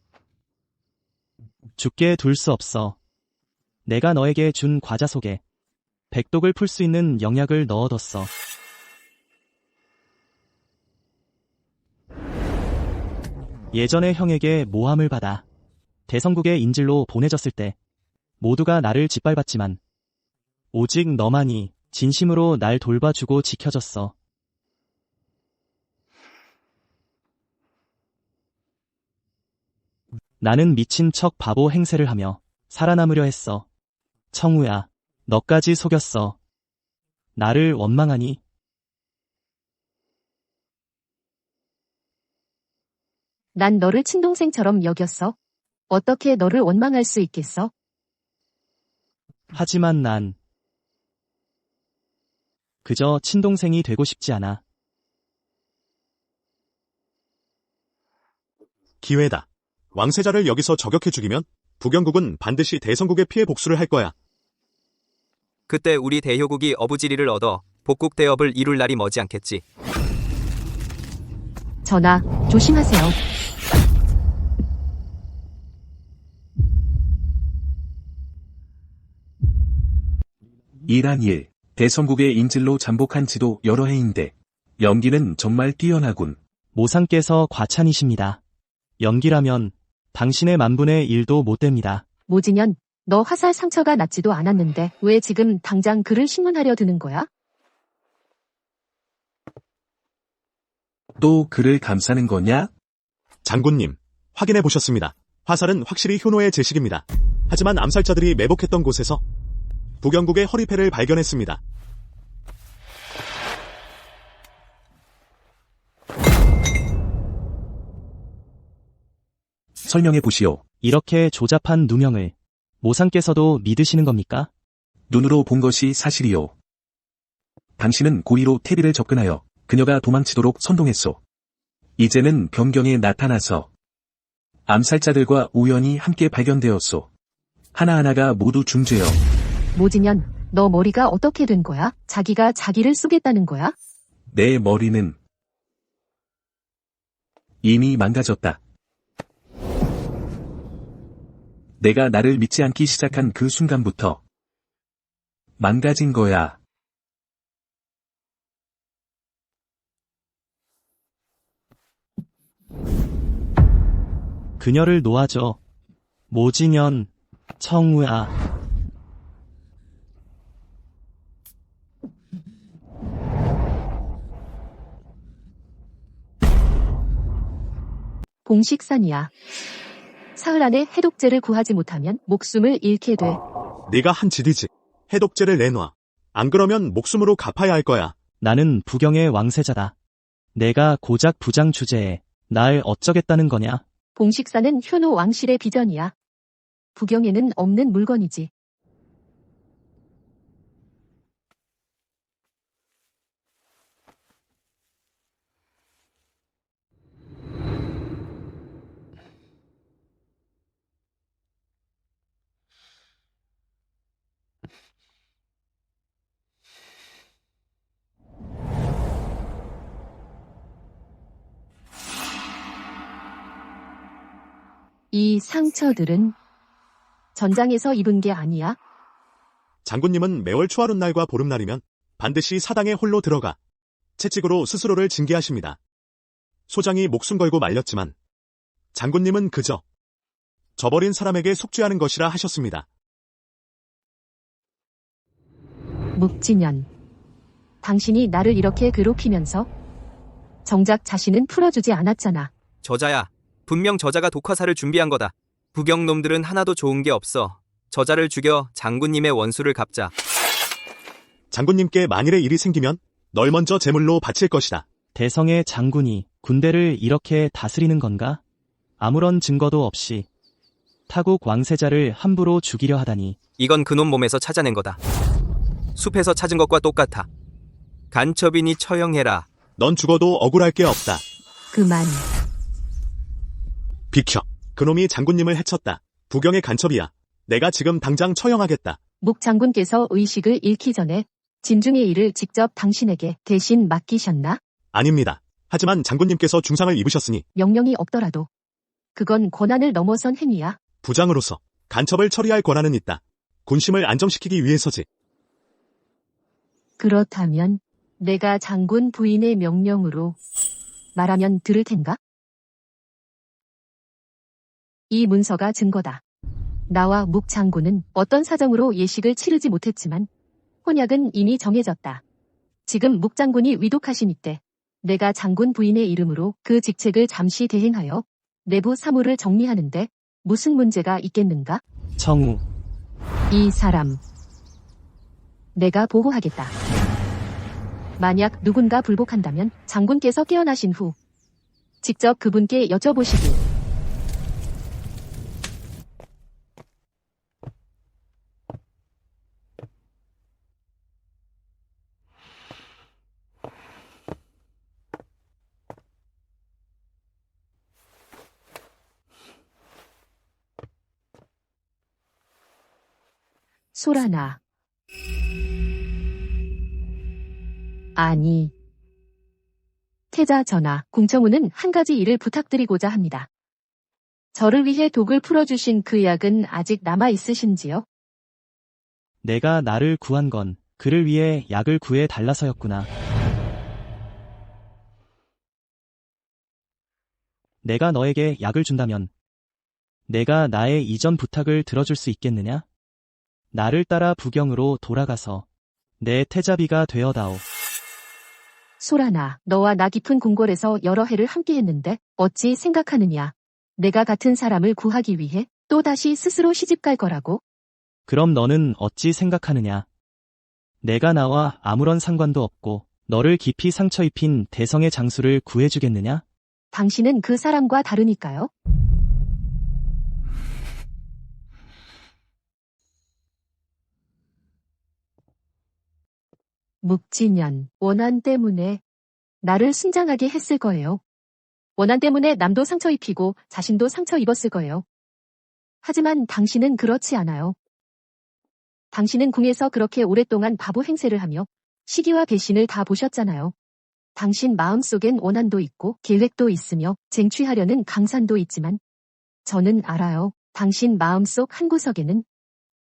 죽게 둘 수 없어. 내가 너에게 준 과자 속에 백독을 풀 수 있는 영약을 넣어뒀어. 예전에 형에게 모함을 받아 대성국의 인질로 보내졌을 때 모두가 나를 짓밟았지만 오직 너만이 진심으로 날 돌봐주고 지켜줬어. 나는 미친 척 바보 행세를 하며 살아남으려 했어. 청우야, 너까지 속였어. 나를 원망하니? 난 너를 친동생처럼 여겼어. 어떻게 너를 원망할 수 있겠어? 하지만 난 그저 친동생이 되고 싶지 않아. 기회다. 왕세자를 여기서 저격해 죽이면 부경국은 반드시 대성국의 피해 복수를 할 거야. 그때 우리 대효국이 어부지리를 얻어 복국 대업을 이룰 날이 머지않겠지. 전하, 조심하세요. 일한 일, 대성국의 인질로 잠복한 지도 여러 해인데 연기는 정말 뛰어나군. 모상께서 과찬이십니다. 연기라면 당신의 만분의 1도 못 됩니다. 모진현, 너 화살 상처가 났지도 않았는데 왜 지금 당장 그를 신문하려 드는 거야? 또 그를 감싸는 거냐? 장군님, 확인해 보셨습니다. 화살은 확실히 효노의 제식입니다. 하지만 암살자들이 매복했던 곳에서 부경국의 허리패를 발견했습니다. 설명해 보시오. 이렇게 조잡한 누명을 모상께서도 믿으시는 겁니까? 눈으로 본 것이 사실이오. 당신은 고의로 태비를 접근하여 그녀가 도망치도록 선동했소. 이제는 변경에 나타나서 암살자들과 우연히 함께 발견되었소. 하나하나가 모두 중죄여. 모진현, 너 머리가 어떻게 된 거야? 자기가 자기를 쏘겠다는 거야? 내 머리는 이미 망가졌다. 내가 나를 믿지 않기 시작한 그 순간부터 망가진 거야. 그녀를 놓아줘. 모진현, 청우야. 봉식산이야. 사흘 안에 해독제를 구하지 못하면 목숨을 잃게 돼. 네가 한 짓이지. 해독제를 내놔. 안 그러면 목숨으로 갚아야 할 거야. 나는 부경의 왕세자다. 내가 고작 부장 주제에 날 어쩌겠다는 거냐? 봉식산은 효노 왕실의 비전이야. 부경에는 없는 물건이지. 이 상처들은 전장에서 입은 게 아니야? 장군님은 매월 초하룻날과 보름날이면 반드시 사당에 홀로 들어가 채찍으로 스스로를 징계하십니다. 소장이 목숨 걸고 말렸지만 장군님은 그저 저버린 사람에게 속죄하는 것이라 하셨습니다. 묵진년. 당신이 나를 이렇게 괴롭히면서 정작 자신은 풀어주지 않았잖아. 저자야, 분명 저자가 독화살을 준비한 거다. 부경놈들은 하나도 좋은 게 없어. 저자를 죽여 장군님의 원수를 갚자. 장군님께 만일의 일이 생기면 널 먼저 제물로 바칠 것이다. 대성의 장군이 군대를 이렇게 다스리는 건가? 아무런 증거도 없이 타국 왕세자를 함부로 죽이려 하다니. 이건 그놈 몸에서 찾아낸 거다. 숲에서 찾은 것과 똑같아. 간첩이니 처형해라. 넌 죽어도 억울할 게 없다. 그만. 비켜. 그놈이 장군님을 해쳤다. 부경의 간첩이야. 내가 지금 당장 처형하겠다. 묵 장군께서 의식을 잃기 전에 진중의 일을 직접 당신에게 대신 맡기셨나? 아닙니다. 하지만 장군님께서 중상을 입으셨으니 명령이 없더라도 그건 권한을 넘어선 행위야. 부장으로서 간첩을 처리할 권한은 있다. 군심을 안정시키기 위해서지. 그렇다면 내가 장군 부인의 명령으로 말하면 들을 텐가? 이 문서가 증거다. 나와 묵 장군은 어떤 사정으로 예식을 치르지 못했지만 혼약은 이미 정해졌다. 지금 묵 장군이 위독하신 이때 내가 장군 부인의 이름으로 그 직책을 잠시 대행하여 내부 사무를 정리하는데 무슨 문제가 있겠는가? 청우. 이 사람 내가 보호하겠다. 만약 누군가 불복한다면 장군께서 깨어나신 후 직접 그분께 여쭤보시길. 소라나. 아니. 태자 전하, 궁청우는 한 가지 일을 부탁드리고자 합니다. 저를 위해 독을 풀어주신 그 약은 아직 남아 있으신지요? 내가 나를 구한 건 그를 위해 약을 구해 달라서였구나. 내가 너에게 약을 준다면 내가 나의 이전 부탁을 들어줄 수 있겠느냐? 나를 따라 부경으로 돌아가서 내 태자비가 되어다오. 소라나, 너와 나 깊은 궁궐에서 여러 해를 함께했는데 어찌 생각하느냐? 내가 같은 사람을 구하기 위해 또다시 스스로 시집갈 거라고? 그럼 너는 어찌 생각하느냐? 내가 나와 아무런 상관도 없고 너를 깊이 상처 입힌 대성의 장수를 구해주겠느냐? 당신은 그 사람과 다르니까요. 묵진년, 원한 때문에 나를 순장하게 했을 거예요. 원한 때문에 남도 상처 입히고 자신도 상처 입었을 거예요. 하지만 당신은 그렇지 않아요. 당신은 궁에서 그렇게 오랫동안 바보 행세를 하며 시기와 배신을 다 보셨잖아요. 당신 마음속엔 원한도 있고 계획도 있으며 쟁취하려는 강산도 있지만 저는 알아요. 당신 마음속 한구석에는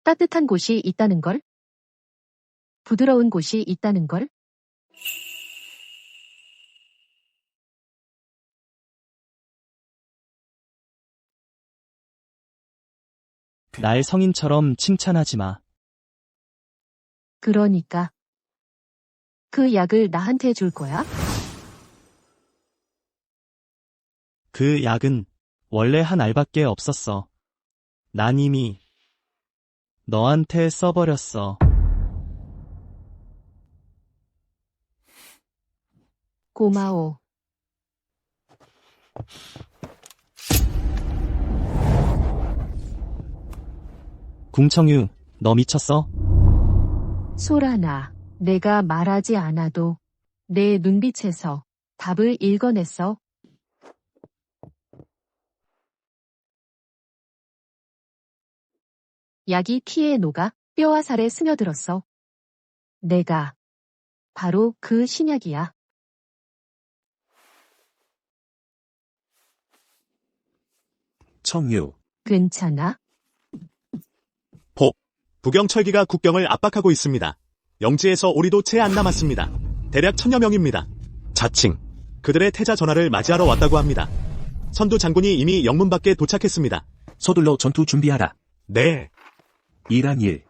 따뜻한 곳이 있다는 걸. 부드러운 곳이 있다는 걸. 날 성인처럼 칭찬하지 마. 그러니까 그 약을 나한테 줄 거야? 그 약은 원래 한 알밖에 없었어. 난 이미 너한테 써버렸어. 고마워. 궁청유, 너 미쳤어? 소라나, 내가 말하지 않아도 내 눈빛에서 답을 읽어냈어. 약이 피에 녹아 뼈와 살에 스며들었어. 내가 바로 그 신약이야. 청유. 괜찮아? 북영철기가 국경을 압박하고 있습니다. 영지에서 오리도 채 안 남았습니다. 대략 1000여 명입니다. 자칭 그들의 태자 전하를 맞이하러 왔다고 합니다. 선두 장군이 이미 영문 밖에 도착했습니다. 서둘러 전투 준비하라. 네, 이란 일.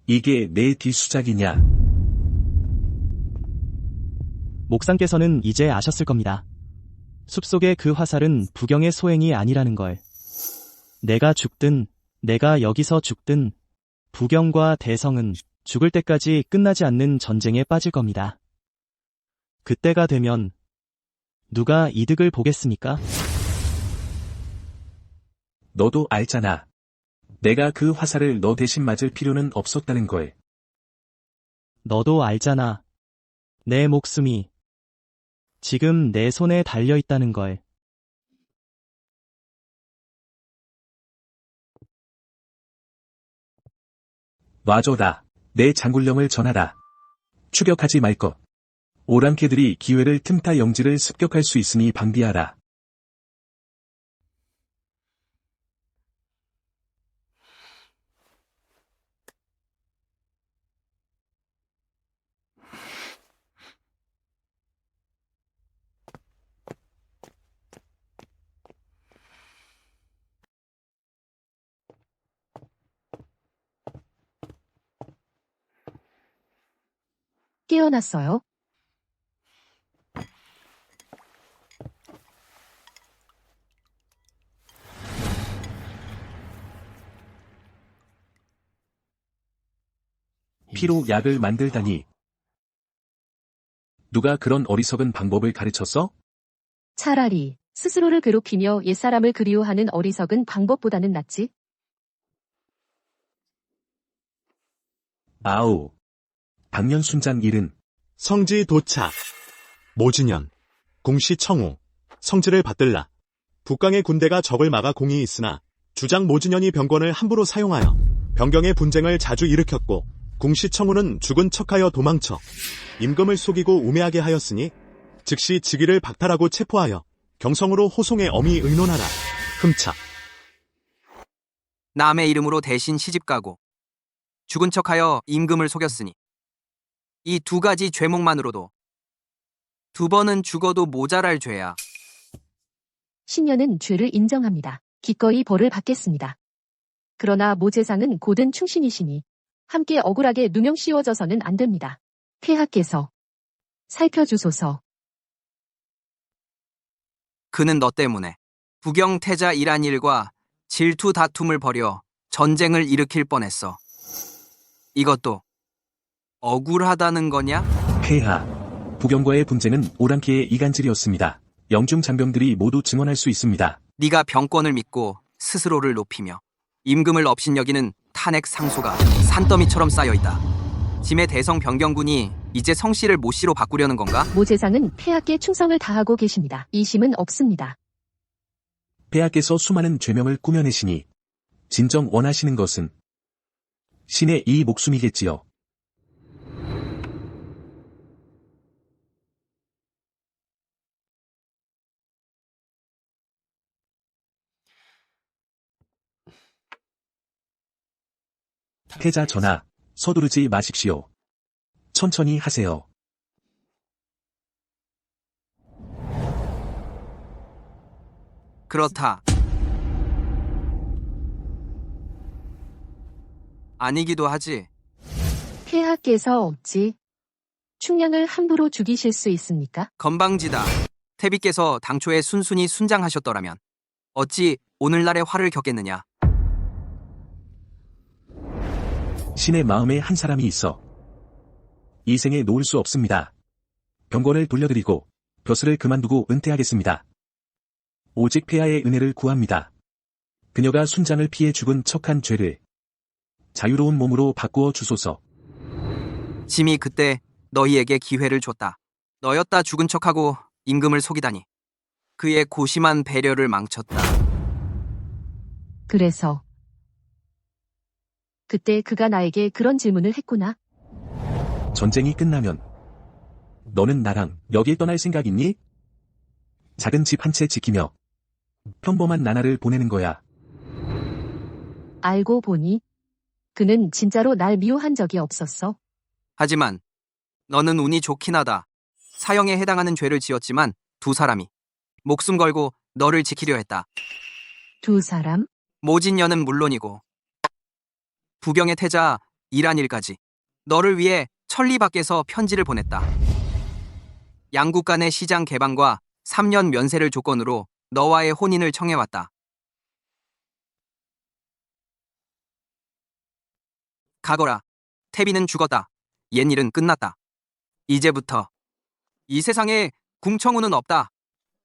이게 내 뒷수작이냐? 목상께서는 이제 아셨을 겁니다. 숲속의 그 화살은 부경의 소행이 아니라는 걸. 내가 죽든 내가 여기서 죽든 부경과 대성은 죽을 때까지 끝나지 않는 전쟁에 빠질 겁니다. 그때가 되면 누가 이득을 보겠습니까? 너도 알잖아. 내가 그 화살을 너 대신 맞을 필요는 없었다는 걸. 너도 알잖아. 내 목숨이 지금 내 손에 달려 있다는 걸. 놔줘라. 내 장군령을 전하라. 추격하지 말 것. 오랑캐들이 기회를 틈타 영지를 습격할 수 있으니 방비하라. 깨어났어요? 피로 약을 만들다니. 누가 그런 어리석은 방법을 가르쳤어? 차라리 스스로를 괴롭히며 옛사람을 그리워하는 어리석은 방법보다는 낫지. 아우. 박년 순장 일은 성지 도착. 모진현, 궁시 청우, 성지를 받들라. 북강의 군대가 적을 막아 공이 있으나 주장 모진현이 병권을 함부로 사용하여 병경의 분쟁을 자주 일으켰고 궁시 청우는 죽은 척하여 도망쳐 임금을 속이고 우매하게 하였으니 즉시 직위를 박탈하고 체포하여 경성으로 호송에 엄히 의논하라. 흠차. 남의 이름으로 대신 시집가고 죽은 척하여 임금을 속였으니 이 두 가지 죄목만으로도 2번은 죽어도 모자랄 죄야. 신녀는 죄를 인정합니다. 기꺼이 벌을 받겠습니다. 그러나 모재상은 고든 충신이시니 함께 억울하게 누명 씌워져서는 안 됩니다. 폐하께서 살펴주소서. 그는 너 때문에 부경 태자 이란일과 질투 다툼을 벌여 전쟁을 일으킬 뻔했어. 이것도 억울하다는 거냐? 폐하. 부경과의 분쟁은 오랑캐의 이간질이었습니다. 영중 장병들이 모두 증언할 수 있습니다. 네가 병권을 믿고 스스로를 높이며 임금을 업신여기는 탄핵 상소가 산더미처럼 쌓여있다. 짐의 대성 변경군이 이제 성씨를 모씨로 바꾸려는 건가? 모재상은 폐하께 충성을 다하고 계십니다. 이심은 없습니다. 폐하께서 수많은 죄명을 꾸며내시니 진정 원하시는 것은 신의 이 목숨이겠지요. 태자 전하, 서두르지 마십시오. 천천히 하세요. 그렇다. 아니기도 하지. 폐하께서 어찌 충량을 함부로 죽이실 수 있습니까? 건방지다. 태비께서 당초에 순순히 순장하셨더라면 어찌 오늘날의 화를 겪겠느냐. 신의 마음에 한 사람이 있어. 이 생에 놓을 수 없습니다. 병권을 돌려드리고 벼슬을 그만두고 은퇴하겠습니다. 오직 폐하의 은혜를 구합니다. 그녀가 순장을 피해 죽은 척한 죄를 자유로운 몸으로 바꾸어 주소서. 짐이 그때 너희에게 기회를 줬다. 너였다 죽은 척하고 임금을 속이다니. 그의 고심한 배려를 망쳤다. 그래서 그때 그가 나에게 그런 질문을 했구나. 전쟁이 끝나면 너는 나랑 여길 떠날 생각 있니? 작은 집 한 채 지키며 평범한 나날을 보내는 거야. 알고 보니 그는 진짜로 날 미워한 적이 없었어. 하지만 너는 운이 좋긴 하다. 사형에 해당하는 죄를 지었지만 두 사람이 목숨 걸고 너를 지키려 했다. 두 사람? 모진녀는 물론이고 부경의 태자 이란일까지 너를 위해 천리 밖에서 편지를 보냈다. 양국 간의 시장 개방과 3년 면세를 조건으로 너와의 혼인을 청해왔다. 가거라. 태비는 죽었다. 옛일은 끝났다. 이제부터 이 세상에 궁청우는 없다.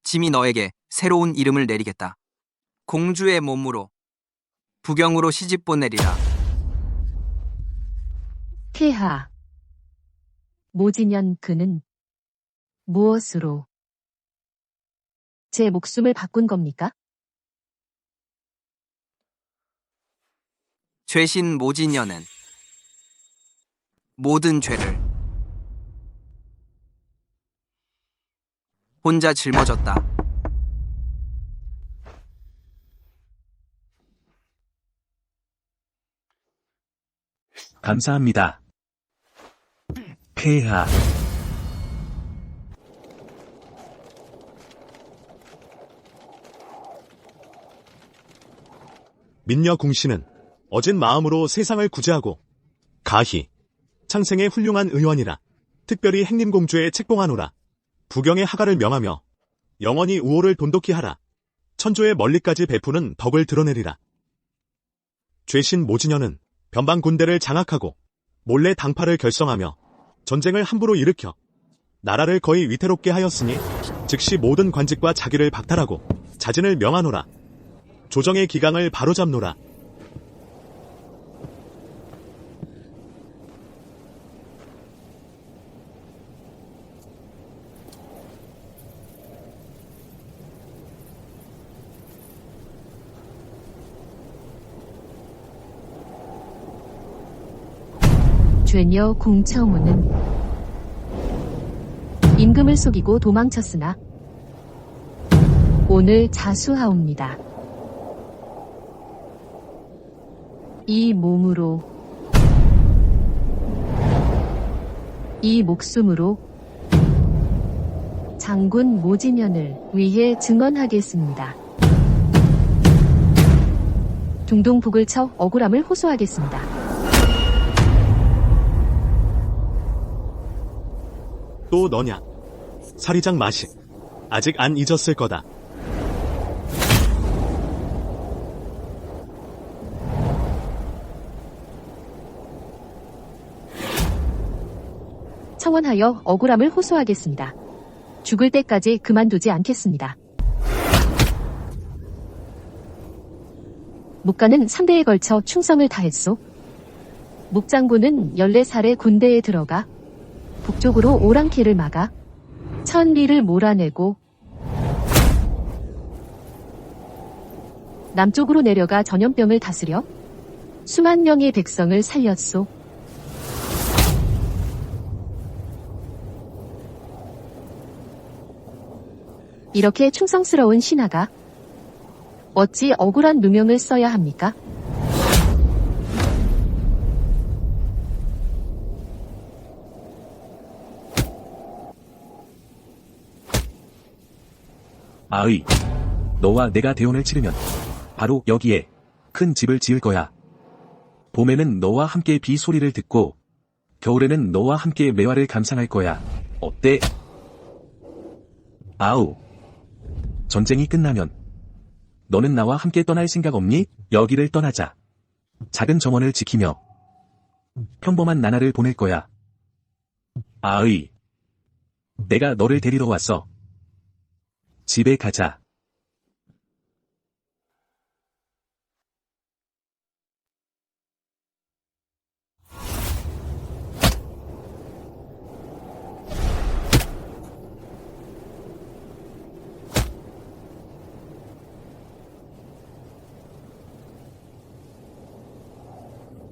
짐이 너에게 새로운 이름을 내리겠다. 공주의 몸으로 부경으로 시집 보내리라. 폐하. 모진년 그는 무엇으로 제 목숨을 바꾼 겁니까? 죄신 모진녀는 모든 죄를 혼자 짊어졌다. 감사합니다. 폐하. 민녀 궁씨는 어진 마음으로 세상을 구제하고 가히 창생의 훌륭한 의원이라 특별히 행림공주의 책봉하노라. 부경의 하가를 명하며 영원히 우호를 돈독히 하라. 천조의 멀리까지 베푸는 덕을 드러내리라. 죄신 모진녀는 변방 군대를 장악하고 몰래 당파를 결성하며 전쟁을 함부로 일으켜 나라를 거의 위태롭게 하였으니 즉시 모든 관직과 자기를 박탈하고 자진을 명하노라. 조정의 기강을 바로잡노라. 죄녀 궁청우는 임금을 속이고 도망쳤으나 오늘 자수하옵니다. 이 몸으로 이 목숨으로 장군 모진연을 위해 증언하겠습니다. 둥둥북을 쳐 억울함을 호소하겠습니다. 또 너냐? 사리장 마식. 아직 안 잊었을 거다. 청원하여 억울함을 호소하겠습니다. 죽을 때까지 그만두지 않겠습니다. 묵가는 3대에 걸쳐 충성을 다했소. 묵장군은 14살에 군대에 들어가 북쪽으로 오랑캐를 막아 천리를 몰아내고 남쪽으로 내려가 전염병을 다스려 수만 명의 백성을 살렸소. 이렇게 충성스러운 신하가 어찌 억울한 누명을 써야 합니까? 아의, 너와 내가 대혼을 치르면 바로 여기에 큰 집을 지을 거야. 봄에는 너와 함께 비 소리를 듣고 겨울에는 너와 함께 매화를 감상할 거야. 어때? 아우, 전쟁이 끝나면 너는 나와 함께 떠날 생각 없니? 여기를 떠나자. 작은 정원을 지키며 평범한 나날을 보낼 거야. 아의, 내가 너를 데리러 왔어. 집에 가자.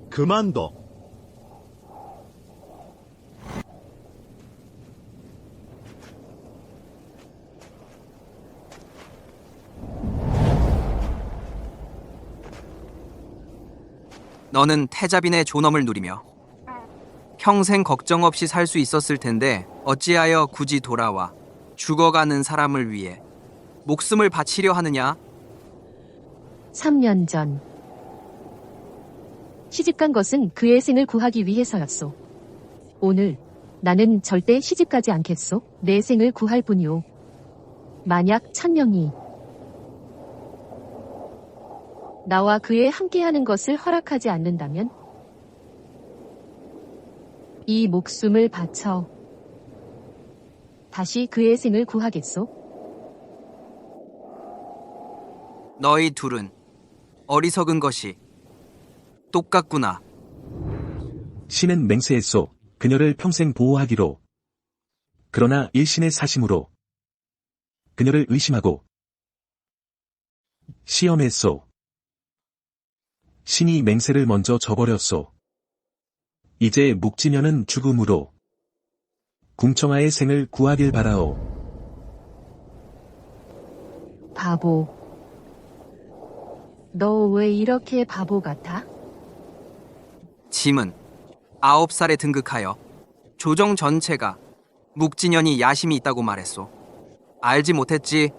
그만둬. 너는 태자빈의 존엄을 누리며 평생 걱정 없이 살 수 있었을 텐데 어찌하여 굳이 돌아와 죽어가는 사람을 위해 목숨을 바치려 하느냐? 3년 전. 시집간 것은 그의 생을 구하기 위해서였소. 오늘 나는 절대 시집가지 않겠소. 내 생을 구할 뿐이오. 만약 천명이 나와 그에 함께하는 것을 허락하지 않는다면 이 목숨을 바쳐 다시 그의 생을 구하겠소. 너희 둘은 어리석은 것이 똑같구나. 신은 맹세했소. 그녀를 평생 보호하기로. 그러나 일신의 사심으로 그녀를 의심하고 시험했소. 신이 맹세를 먼저 저버렸소. 이제 묵지녀는 죽음으로 궁청아의 생을 구하길 바라오. 바보. 너 왜 이렇게 바보 같아? 짐은 9살에 등극하여 조정 전체가 묵진년이 야심이 있다고 말했소. 알지 못했지.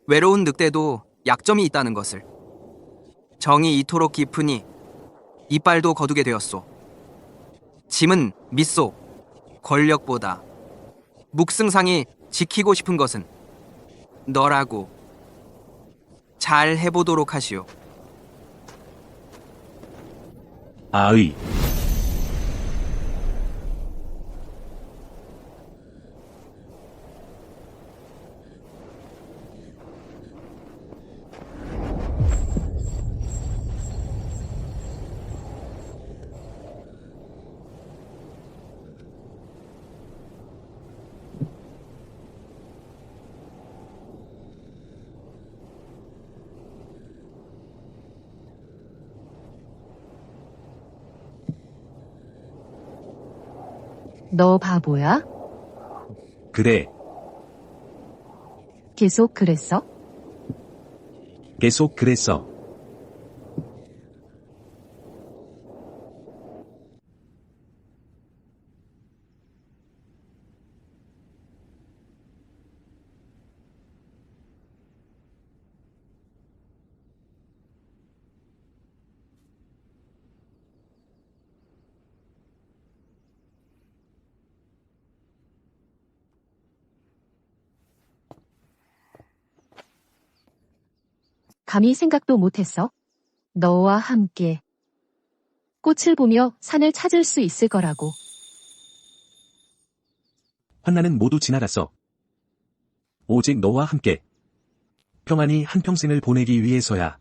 외로운 늑대도 약점이 있다는 것을. 정이 이토록 깊으니 이빨도 거두게 되었소. 짐은 믿소. 권력보다 묵승상이 지키고 싶은 것은 너라고. 잘 해보도록 하시오. 아의. 너 바보야? 그래. 계속 그랬어? 계속 그랬어. 감히 생각도 못했어? 너와 함께 꽃을 보며 산을 찾을 수 있을 거라고. 환난은 모두 지나갔어. 오직 너와 함께 평안히 한평생을 보내기 위해서야.